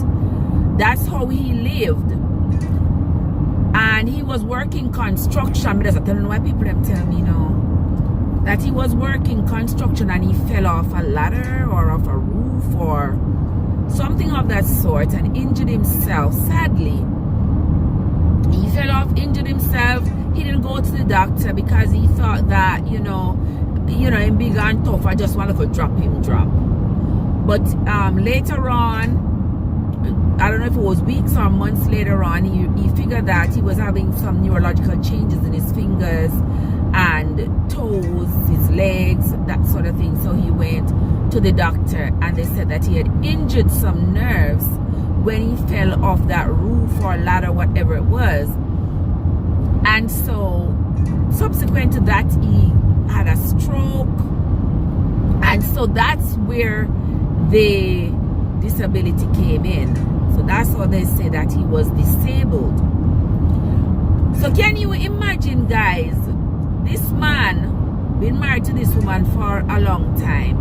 That's how he lived. And he was working construction. But I don't know why people them tell me, you know, that he was working construction and he fell off a ladder or off a roof or something of that sort and injured himself. Sadly, he fell off, injured himself. He didn't go to the doctor because he thought that, you know, him big and tough, I just want to drop. But later on, I don't know if it was weeks or months later on, he figured that he was having some neurological changes in his fingers and toes, his legs, that sort of thing. So he went to the doctor and they said that he had injured some nerves when he fell off that roof or ladder, whatever it was. And so subsequent to that, he had a stroke. And so that's where the disability came in. So that's how they say that he was disabled. So can you imagine, guys, this man been married to this woman for a long time.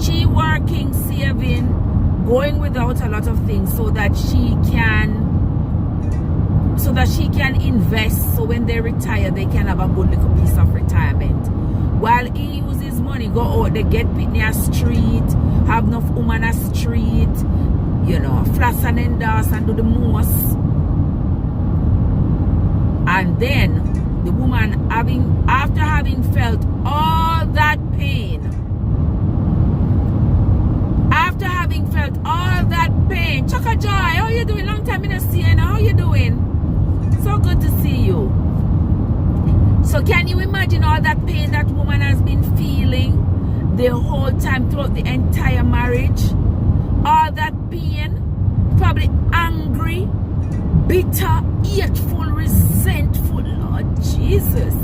She working, saving, going without a lot of things so that she can invest, so when they retire they can have a good little piece of retirement. While he uses his money, go out, they get pitney a street, have enough woman a street, you know, flash and endorse and do the most. And then the woman after having felt all that pain, Chaka Joy, how you doing? Long time in a see you. How you doing? So good to see you. So can you imagine all that pain that woman has been feeling the whole time throughout the entire marriage? All that pain, probably angry, bitter, hateful, resentful. Lord Jesus.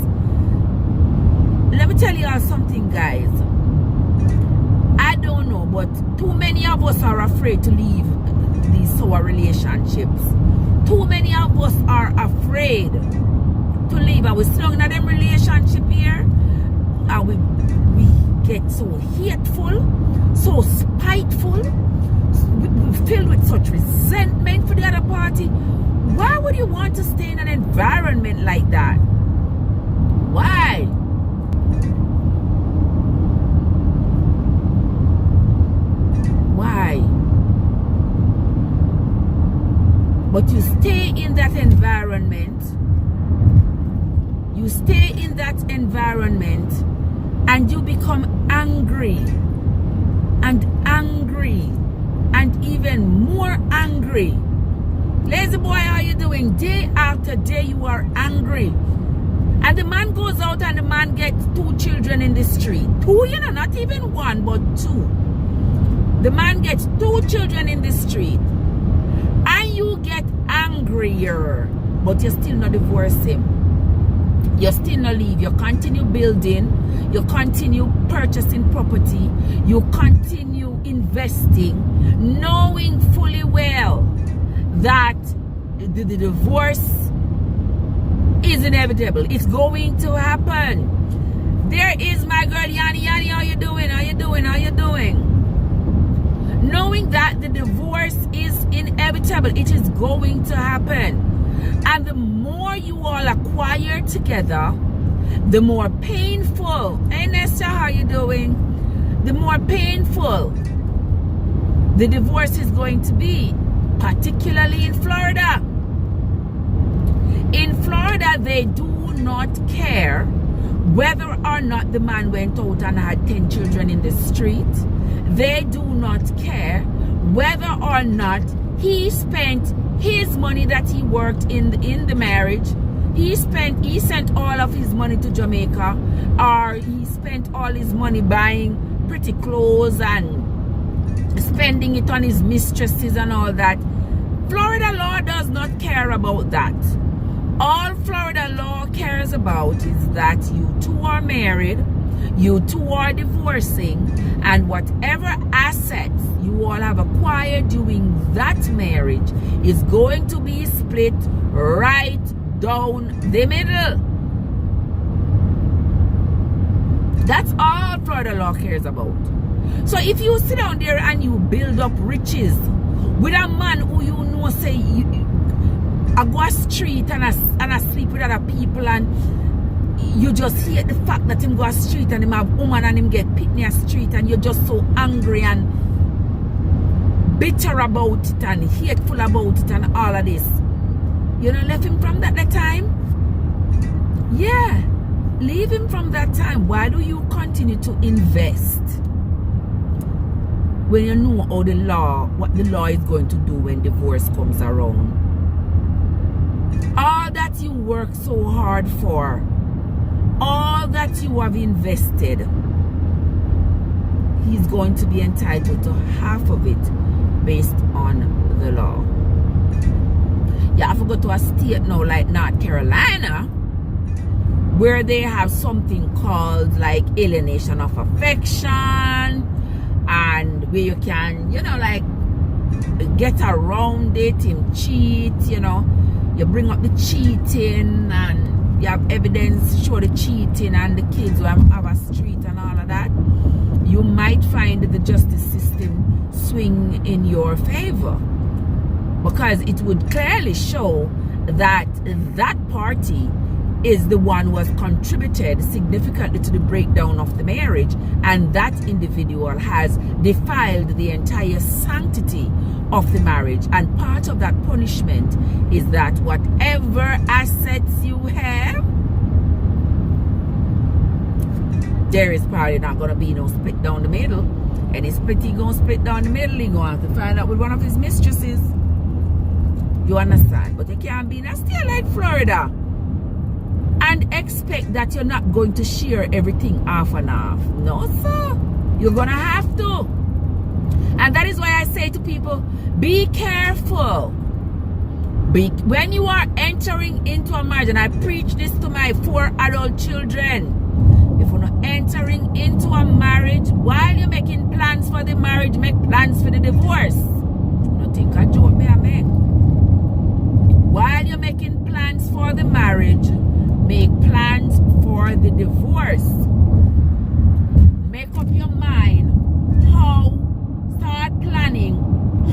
Let me tell you all something, guys. I don't know, but too many of us are afraid to leave these sour relationships. Too many of us are afraid to leave, and we're stuck in them relationship here, and we get so hateful, so spiteful, we're filled with such resentment for the other party. Why would you want to stay in an environment like that? Why? Why? But you stay in that environment. You stay in that environment and you become angry and even more angry. Lazy boy, how you doing? Day after day you are angry. And the man goes out and the man gets 2 children in the street. 2, you know, not even 1, but 2. The man gets 2 children in the street. And you get angrier. But you still not divorce him. You still not leave. You continue building. You continue purchasing property. You continue investing. Knowing fully well that the divorce is inevitable. It's going to happen. There is my girl Yanni. Yanni, how you doing? How you doing? How you doing? Knowing that the divorce is inevitable, it is going to happen. And the more you all acquire together, the more painful. Hey Nesta, how you doing? The more painful the divorce is going to be, particularly in Florida. In Florida, they do not care whether or not the man went out and had 10 children in the street. They do not care whether or not he spent his money that he worked in the marriage. He sent all of his money to Jamaica, or he spent all his money buying pretty clothes and spending it on his mistresses and all that. Florida law does not care about that. All Florida law cares about is that you two are married, you two are divorcing, and whatever assets you all have acquired during that marriage is going to be split right down the middle. That's all Florida law cares about. So if you sit down there and you build up riches with a man who you know say I go a street and I sleep with other people, and you just hear the fact that him go a street and him have woman and him get pitney a street, and you're just so angry and bitter about it and hateful about it and all of this. You know, left him from that time? Yeah, leave him from that time. Why do you continue to invest when you know how what the law is going to do when divorce comes around? All that you work so hard for, all that you have invested, he's going to be entitled to half of it based on the law. Yeah, I forgot to a state now like North Carolina, where they have something called like alienation of affection, and where you can, you know, like get around it, him cheat, you know. you bring up the cheating and you have evidence to show the cheating and the kids who have a street and all of that, you might find the justice system swing in your favor, because it would clearly show that that party is the one who has contributed significantly to the breakdown of the marriage, and that individual has defiled the entire sanctity of the marriage. And part of that punishment is that whatever assets you have, there is probably not going to be no split down the middle. And his split, he going to split down the middle, he going to have to find out with one of his mistresses. You understand? But you can't be in a state like Florida and expect that you're not going to share everything half and half. No, sir. You're going to have to. And that is why I say to people, be careful. When you are entering into a marriage, and I preach this to my 4 adult children, if you're not entering into a marriage, while you're making plans for the marriage, make plans for the divorce. You don't think I joke me, amen? While you're making plans for the marriage, make plans for the divorce. Make up your mind start planning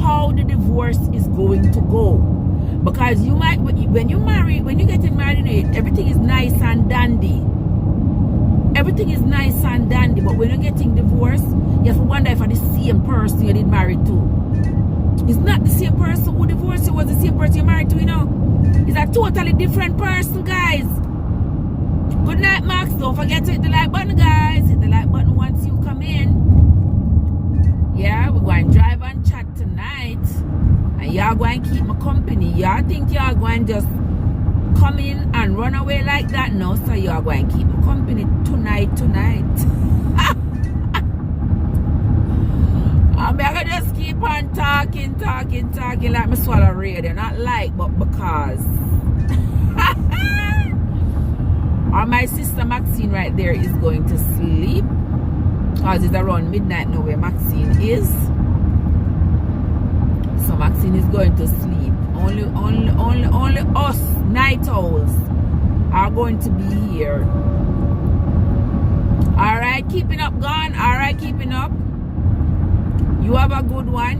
how the divorce is going to go. Because you might, when you're getting married, everything is nice and dandy. Everything is nice and dandy, but when you're getting divorced, you have to wonder if it's the same person you did marry to. It's not the same person who divorced you, was the same person you married to, you know. It's a totally different person, guys. Good night, Max. Don't forget to hit the like button, guys. Hit the like button once you come in. Yeah, we're going to drive and chat tonight. And y'all going to keep me company. Y'all think y'all going to just come in and run away like that? No, so y'all going to keep me company tonight. I'm going to just keep on talking like me swallow radio. Not like, but because. Or my sister Maxine right there is going to sleep, because it's around midnight now where Maxine is. So Maxine is going to sleep. Only us night owls are going to be here. Alright, keeping up, gone. Alright, keeping up. You have a good one.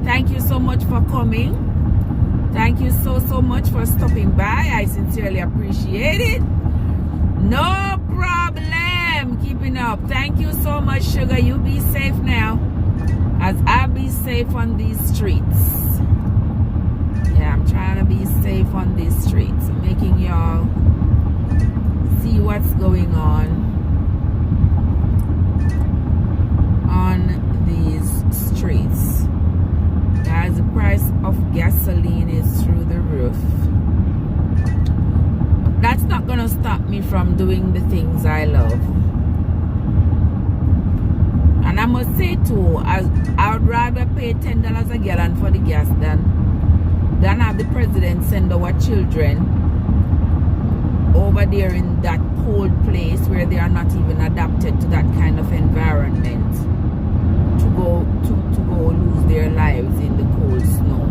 Thank you so much for coming. Thank you so much for stopping by. I sincerely appreciate it. No problem. Keeping up. Thank you so much, Sugar. You be safe now, as I be safe on these streets. Yeah, I'm trying to be safe on these streets. I'm making y'all see what's going on these streets. Guys, the price of gasoline is through the roof. That's not gonna stop me from doing the things I love. And I must say too, I would rather pay $10 a gallon for the gas than have the president send our children over there in that cold place where they are not even adapted to that kind of environment, to go lose their lives in the cold snow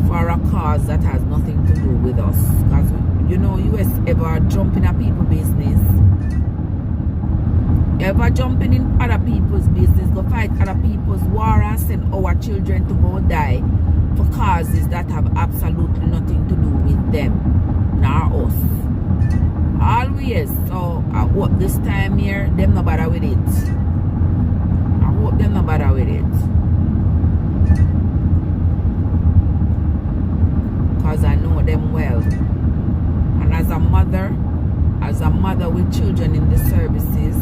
for a cause that has nothing to do with us. Because you know, US ever jumping at people's business, ever jumping in other people's business, go fight other people's war and send our children to go die for causes that have absolutely nothing to do with them nor us. Always. So I hope this time here them no bother with it. I hope them no bother with it, because I know them well. And as a mother with children in the services,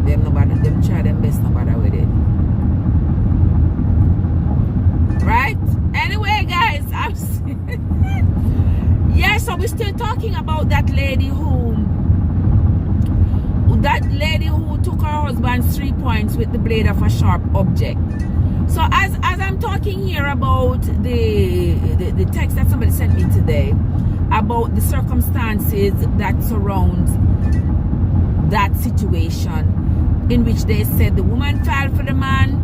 them try them best no bother with it. Right? Anyway, guys, yeah, so we're still talking about that lady who took her husband's 3 points with the blade of a sharp object. So as I'm talking here about the text that somebody sent me today about the circumstances that surround that situation, in which they said the woman fell for the man,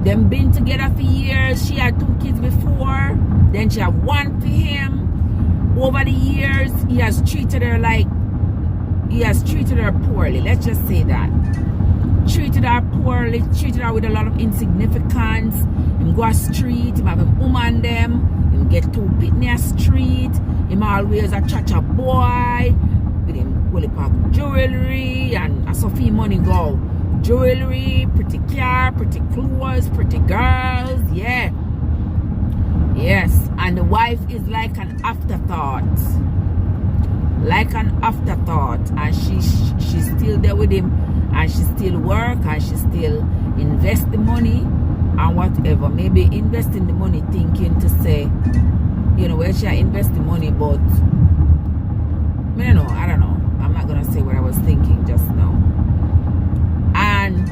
Them been together for years. She had 2 kids before. Then she had 1 for him. Over the years, he has treated her poorly. Let's just say that. Treated her poorly, treated her with a lot of insignificance. Him go a street, him have a woman them, him get too pitney a street, him always a cha-cha boy, with him will pack jewelry and a Sophie money go. Jewelry, pretty car, pretty clothes, pretty girls, yeah. Yes, and the wife is like an afterthought. Like an afterthought, and she's still there with him, and she still work, and she still invest the money and whatever. Maybe investing the money thinking to say, you know, where she invest the money, but I don't know. I'm not gonna say what I was thinking just now. And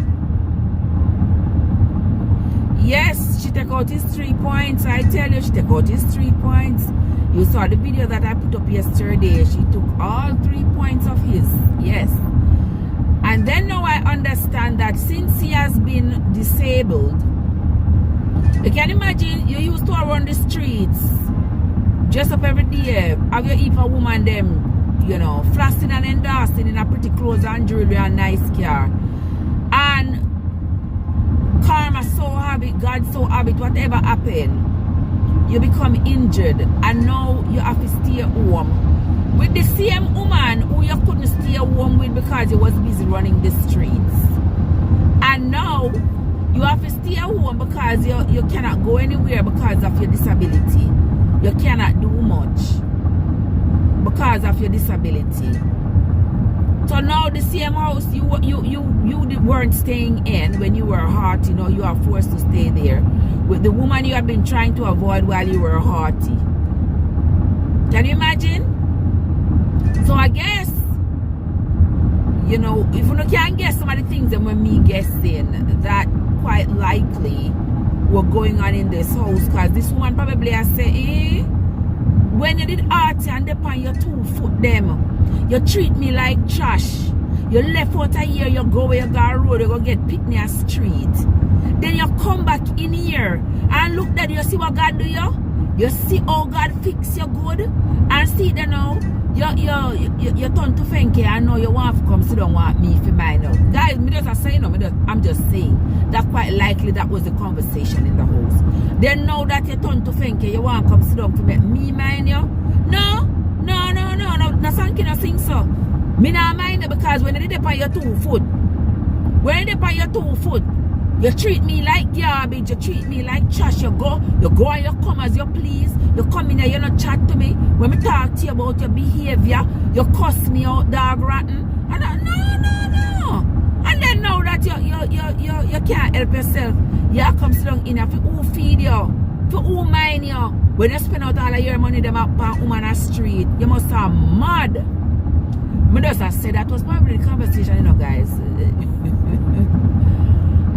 yes, she take out his 3 points. I tell you, she take out his 3 points. You saw the video that I put up yesterday. She took all 3 points of his. Yes. And then now I understand that since he has been disabled, you can imagine you used to run the streets, dress up every day, have your eat for woman them, you know, flossing and endorsing in a pretty clothes and jewelry and nice car. And karma so habit, God so habit, whatever happened, you become injured and now you have to stay home with the same woman who you couldn't stay home with because you was busy running the streets. And now you have to stay home because you cannot go anywhere because of your disability. You cannot do much because of your disability. So now the same house you weren't staying in when you were hot, you know, you are forced to stay there with the woman you have been trying to avoid while you were haughty. Can you imagine? So I guess, you know, if you can't guess some of the things that were me guessing, that quite likely were going on in this house, because this woman probably has said, when you did arty and upon your 2 foot them, you treat me like trash. You left out a year, you go where you go road, you go get picked near street. Then you come back in here and look that you see what God do you? You see how God fix you good, and see that now you turn to Fenke and now you want to come sit down with me for mine now. Guys, me just saying no, I'm just saying that quite likely that was the conversation in the house. Then now that you turn to Fenke, you want to come sit down to me mind you? No, Sanky no think so. Me not mind it, because when you did on your 2 foot, you treat me like garbage, you treat me like trash. You go and you come as you please. You come in here, you not chat to me. When me talk to you about your behavior, you cuss me out, dog rotten. And no. And then now that you can't help yourself, you come sit down in here for who feed you, for who mind you. When you spend out all of your money them up on woman on the street, you must have mad. Me just say that was probably the conversation, you know, guys.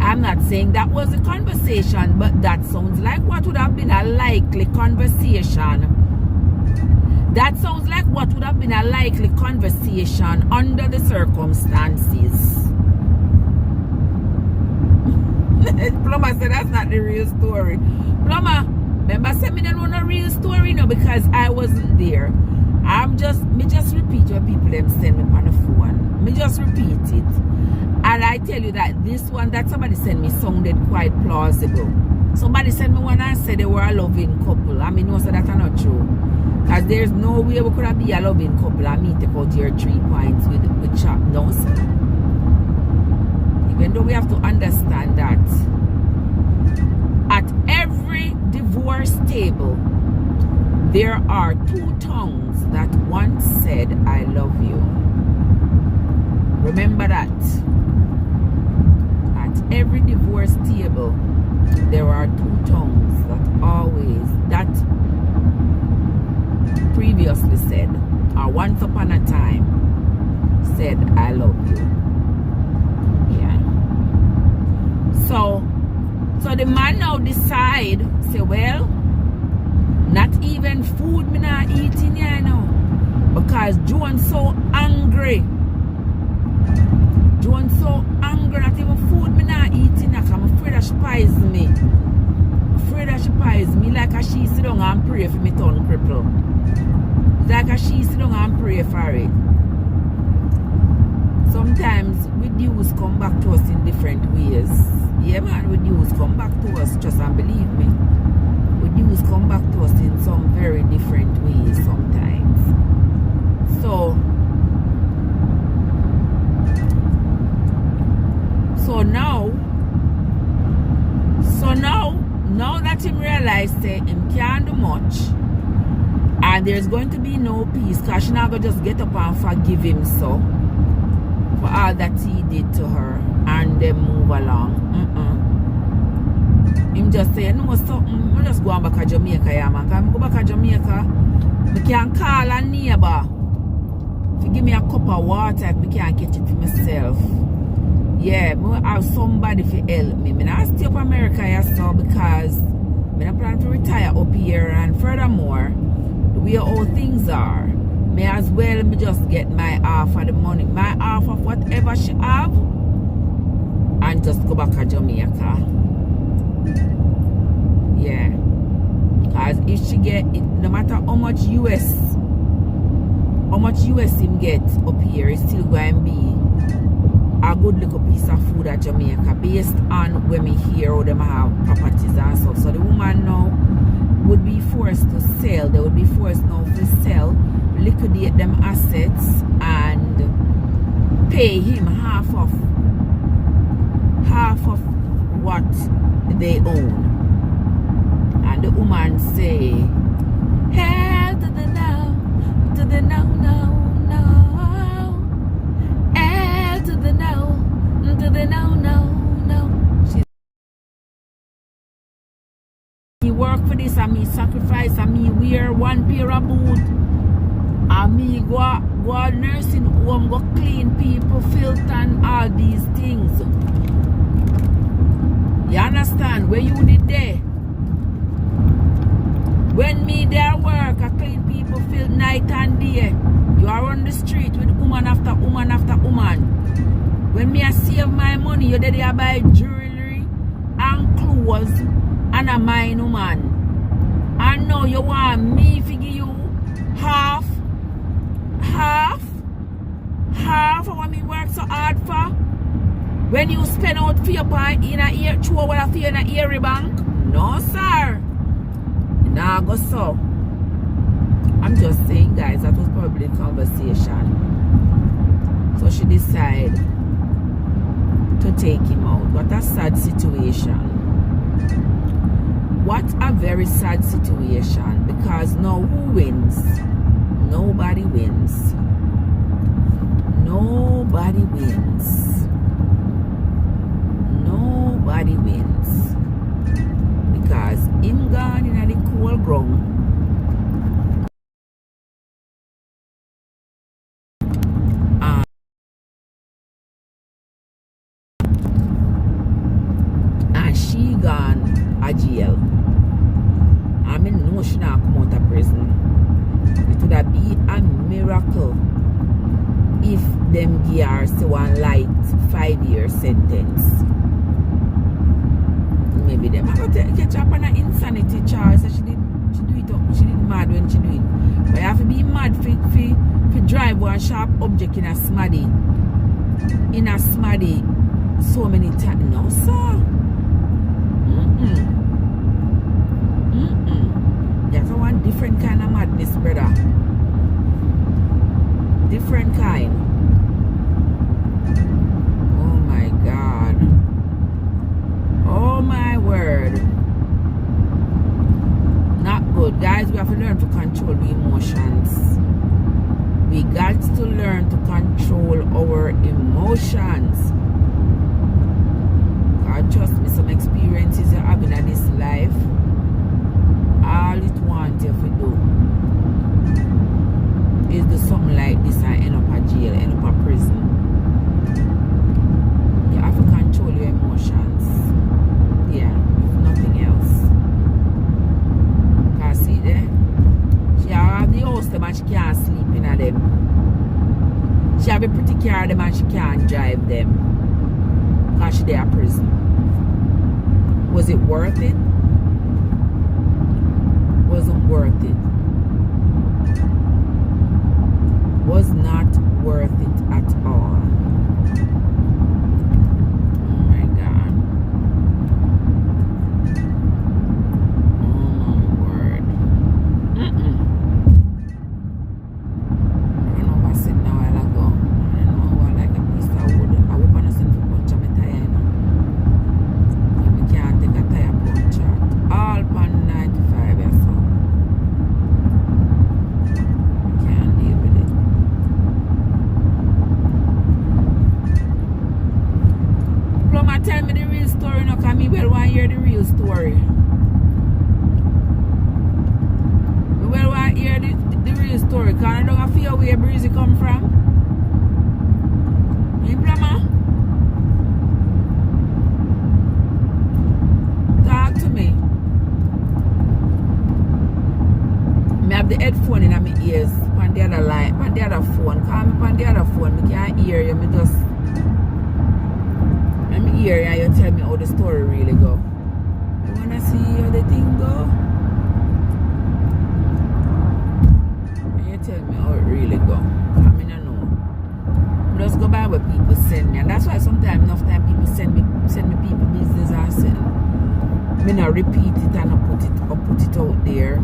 I'm not saying that was the conversation, but that sounds like what would have been a likely conversation. That sounds like what would have been a likely conversation under the circumstances. Plumber said that's not the real story. Plumber, remember said me don't know the real story, no, because I wasn't there. Me just repeat what people them send me on the phone. Me just repeat it. And I tell you that this one that somebody sent me sounded quite plausible. Somebody sent me one and said they were a loving couple. I mean, no, so that's not true. Because there's no way we could be a loving couple and me take out your 3 points with chop. No, sir. Even though we have to understand that at every divorce table, there are 2 tongues that once said, I love you. Remember that. At every divorce table, there are 2 tongues that previously said, or once upon a time, said, I love you. Yeah. So the man now decide, say, well, not even food me not eating here now. Because Joan's so angry. Not even food me not eating. I'm afraid that she poison me. pray for it. Sometimes reduce come back to us in different ways. Yeah man, reduce come back to us, trust and believe me. Reduce come back to us in some very different ways sometimes. So now that him realized that him can't do much and there's going to be no peace, because she not gonna just get up and forgive him so for all that he did to her and then move along. Him just say, no something, I'm just going back to Jamaica, yeah man. Cause I go back to Jamaica, I can call a neighbor to give me a cup of water if I can't get it for myself. Yeah, I have somebody to help me. I not stay up America yeah, so because I don't plan to retire up here, and furthermore, the way all things are, may as well me just get my half of the money, my half of whatever she have, and just go back to Jamaica. Yeah. Because if she get it, no matter how much US him get up here, it's still going to be a good little piece of food at Jamaica based on when we hear how them have properties and stuff. So the woman now would be forced to sell. They would be forced now to sell, liquidate them assets and pay him half of what they own. And the woman say, hell to the no, to the no, no, no. Hell to the no, to the no, no, no. Me work for this and me sacrifice and me wear one pair of boots. And me go nursing home, go clean people, filth and all these things. You understand? Where you did there? When me there work, I clean people filth night and day. You are on the street with woman after woman after woman. When me I save my money, you there I buy jewelry and clothes and a mine woman. And now you want me to give you half of what me work so hard for? When you spend out for your point in a ear, throw what I feel in a ear bank? No, sir. Nah, go so. I'm just saying, guys, that was probably a conversation. So she decided to take him out. What a sad situation. What a very sad situation. Because now who wins? Nobody wins. Nobody wins. Nobody wins. Because him gone in the cool ground. And she gone a jail. I mean, no, she not come out of prison. It would be a miracle if them give her say one light 5-year sentence. Maybe them I got to catch up on an insanity charge. So she did mad when she do it. But you have to be mad for drive one sharp object in a smaddy. In a smaddy so many times. No, sir. That's one different kind of madness, brother. Different kind. Oh my God. Oh my word. Not good. Guys, we have to learn to control the emotions. We got to learn to control our emotions. God, trust me, some experiences you're having in this life, all it wants you to do is do something like this and end up in jail, end up in prison. You have to control your emotions. Yeah, if nothing else. Cause see there, she have the house them and she can't sleep in them. She have a pretty car them and she can't drive them. Cause she there in prison. Was it worth it? Wasn't worth it. was not worth it at all. Oh my God. Oh my word. I don't know what I said now a while ago. I don't know what like a piece of wood. I hope I'm not saying for punch on my tire now. You can't take a tire punch out. All pan 95 or so. Can't deal with it. Plumber, tell me the real story now, because me well want to hear the real story. Me well want to hear the real story, because I don't feel where Breezy come from. You plumber? Talk to me. I have the headphone in my ears on the other line, on the other phone. Call me on the other phone, I can't hear you. Let me hear you and you tell me how the story really go. You wanna see how the thing go? And you tell me how it really go. I mean, I know. Just go by what people send me, and that's why sometimes enough time people send me people business or something. Me not repeat it and I put it out there.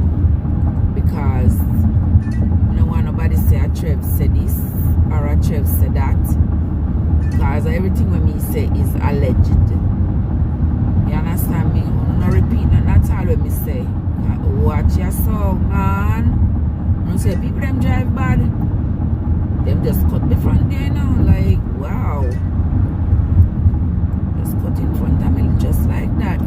Because I don't want nobody say a Trev said this or a Trev said that. Because everything when me say is alleged. You understand me? I'm not repeating that's all what me say. Watch your song, man. I say people them drive bad. Them just cut the front there now. Like, wow. Just cut in front of me just like that.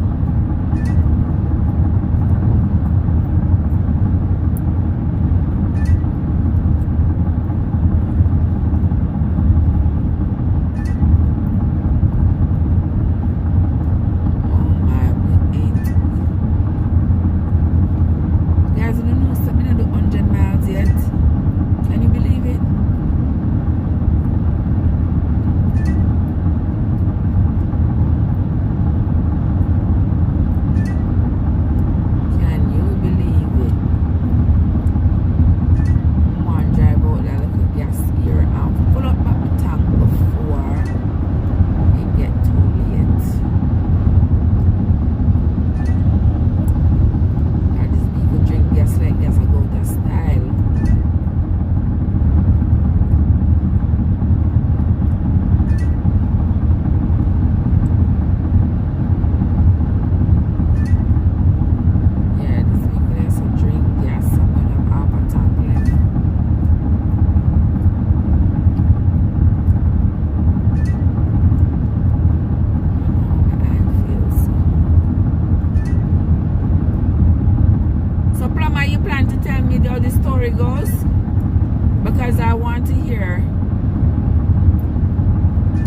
Because I want to hear.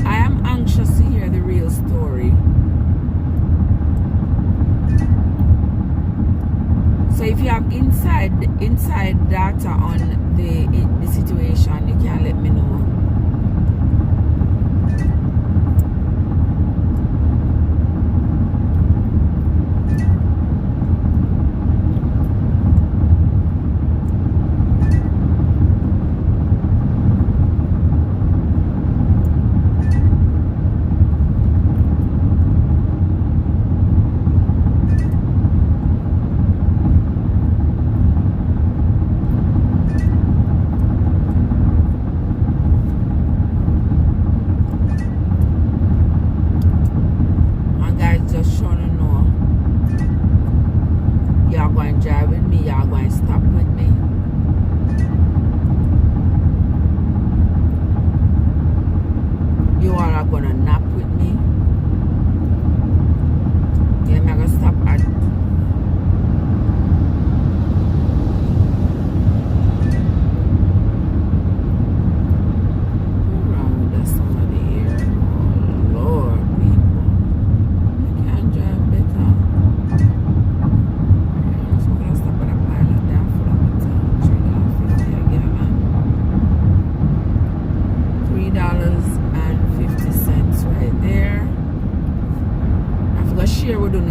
I am anxious to hear the real story. So if you have inside data on the situation, you can let me know.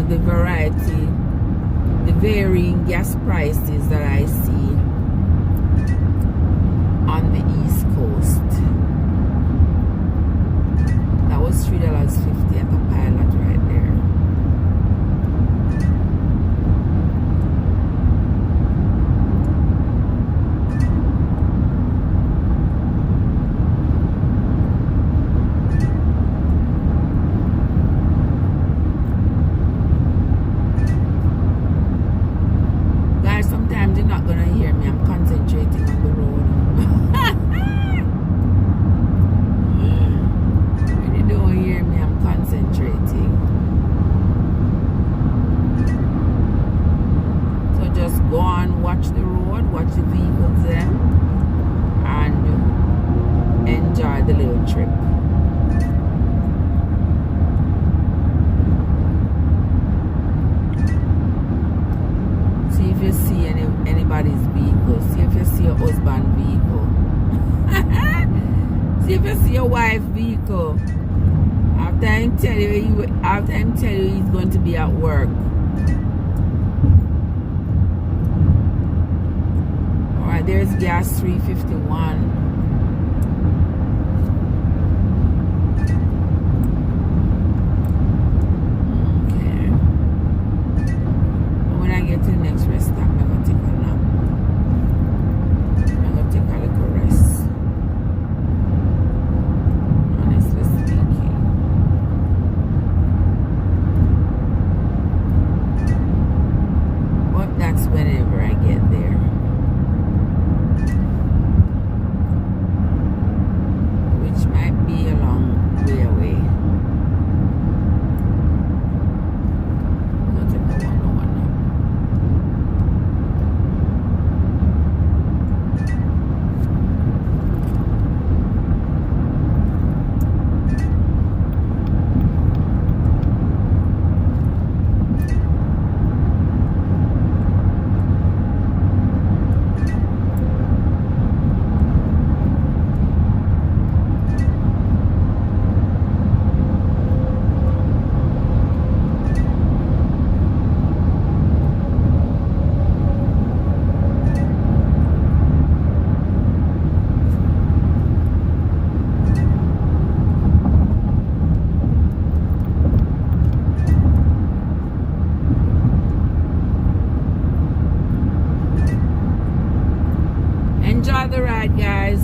The variety, the varying gas prices that I see on the East Coast. That was $3.50 at the Pilot right there. Guys, sometimes you're not gonna hear me. I'm concentrating on the road. When you don't hear me, I'm concentrating. So just go on, watch the road, watch the vehicles there, and enjoy the little trip. See if you see anybody's vehicle. See if you see your husband's vehicle. See if you see your wife's vehicle. After I tell you he's going to be at work. Alright, there's gas 351. To the next rest stop, I'm gonna take a nap. I'm gonna take a little rest. Honestly speaking. But that's whenever I get there. Which might be a long way away. I'm gonna take a 101 nap. Enjoy the ride, guys.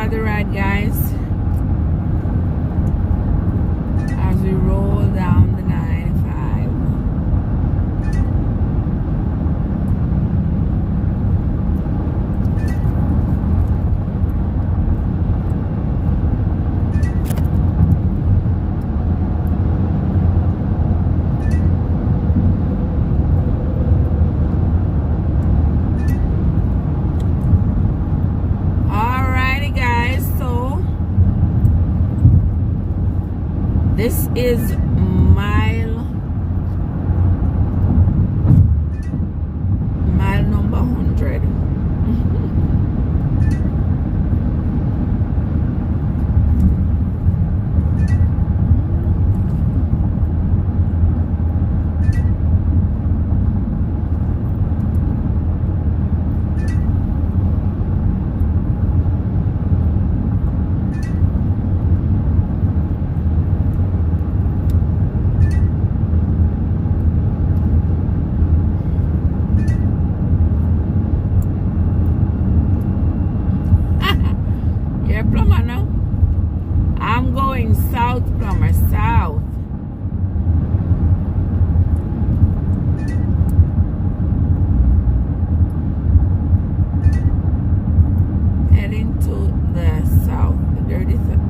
enjoy the ride, guys, as we roll down the 95. Alrighty, guys, so this is mile number 100. Yeah, Plumber now. I'm going south, Plumber, south. Heading to the south,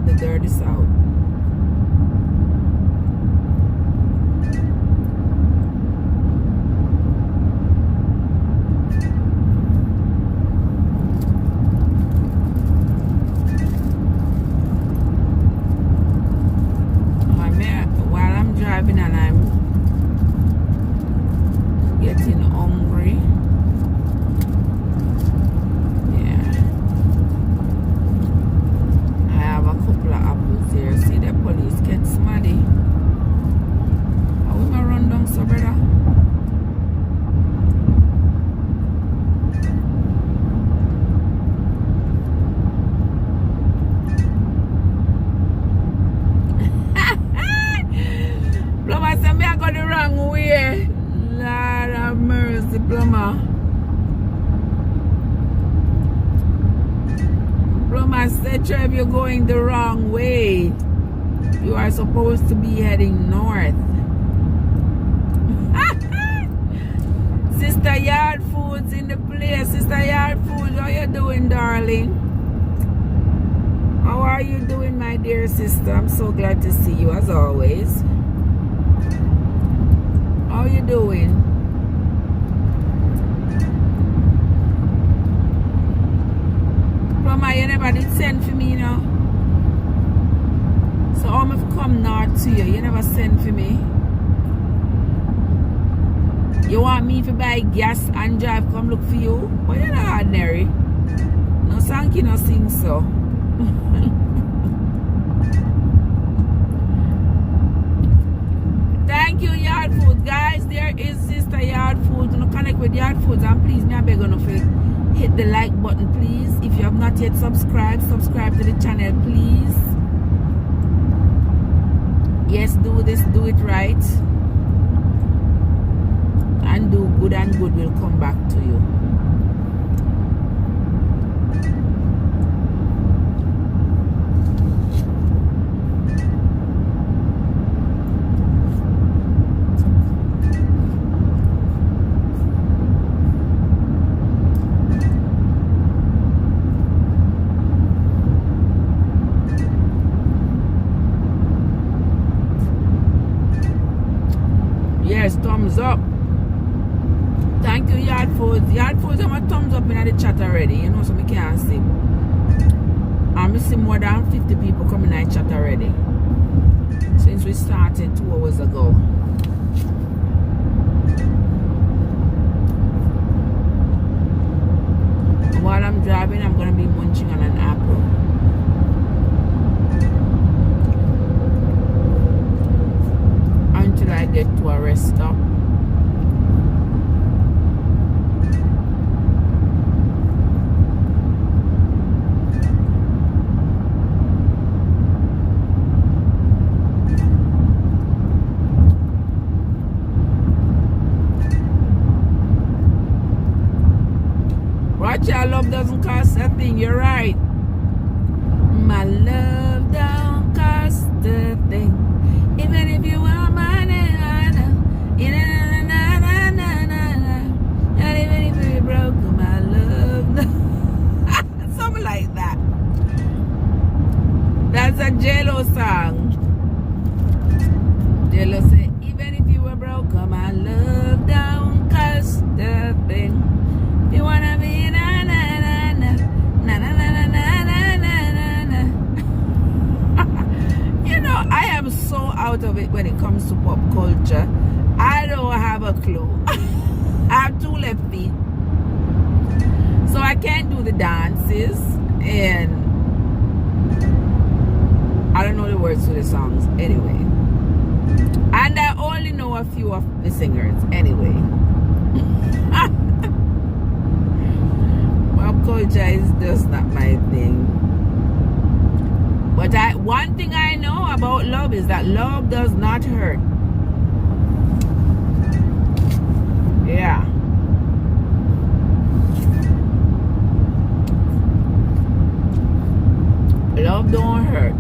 the dirty south. While I'm driving and I'm getting hungry. Yeah. I have a couple of apples here. See the police get smaddy. How we gonna run down so, brother? Plumber said me I got the wrong way. Lord have mercy, Plumber. Plumber said, Trev, you're going the wrong way. You are supposed to be heading north. Sister Yard Foods in the place. Sister Yard Foods, how you doing, darling? How are you doing, my dear sister? I'm so glad to see you as always. How you doing? Plumber, you never did send for me, you know. So I'm going to come north to you. You never send for me. You want me to buy gas and drive come look for you? But you're not ordinary. No thank you, no sing so. Thank you, Yard Food. Guys, there is Sister Yard Food. You know, connect with Yard Foods and please, me I beg you to hit the like button, please. If you have not yet subscribed to the channel, please. Yes, do this, do it right. And do good, and good will come back to you. Yes, thumbs up. Thank you, Yard Foods. Yard Foods have a thumbs up in the chat already, you know, so we can't see. I'm see more than 50 people coming in the chat already since we started 2 hours ago. And while I'm driving, I'm going to be munching on an apple. Until I get to a rest stop. Watch your love doesn't cost a thing, you're right. My love don't cost a thing. Even if you want money, and even if you broke, my love. Something like that. That's a J-Lo song. J-Lo say, even if you were broke, my love don't cost a thing. You wanna be na na na na na na na na na na na. You know, I am so out of it when it comes to pop culture. I don't have a clue. I have 2 left feet, so I can't do the dances, and I don't know the words to the songs anyway. And I only know a few of the singers anyway. Pop culture is just not my thing. But one thing I know about love is that love does not hurt. Yeah. Love don't hurt.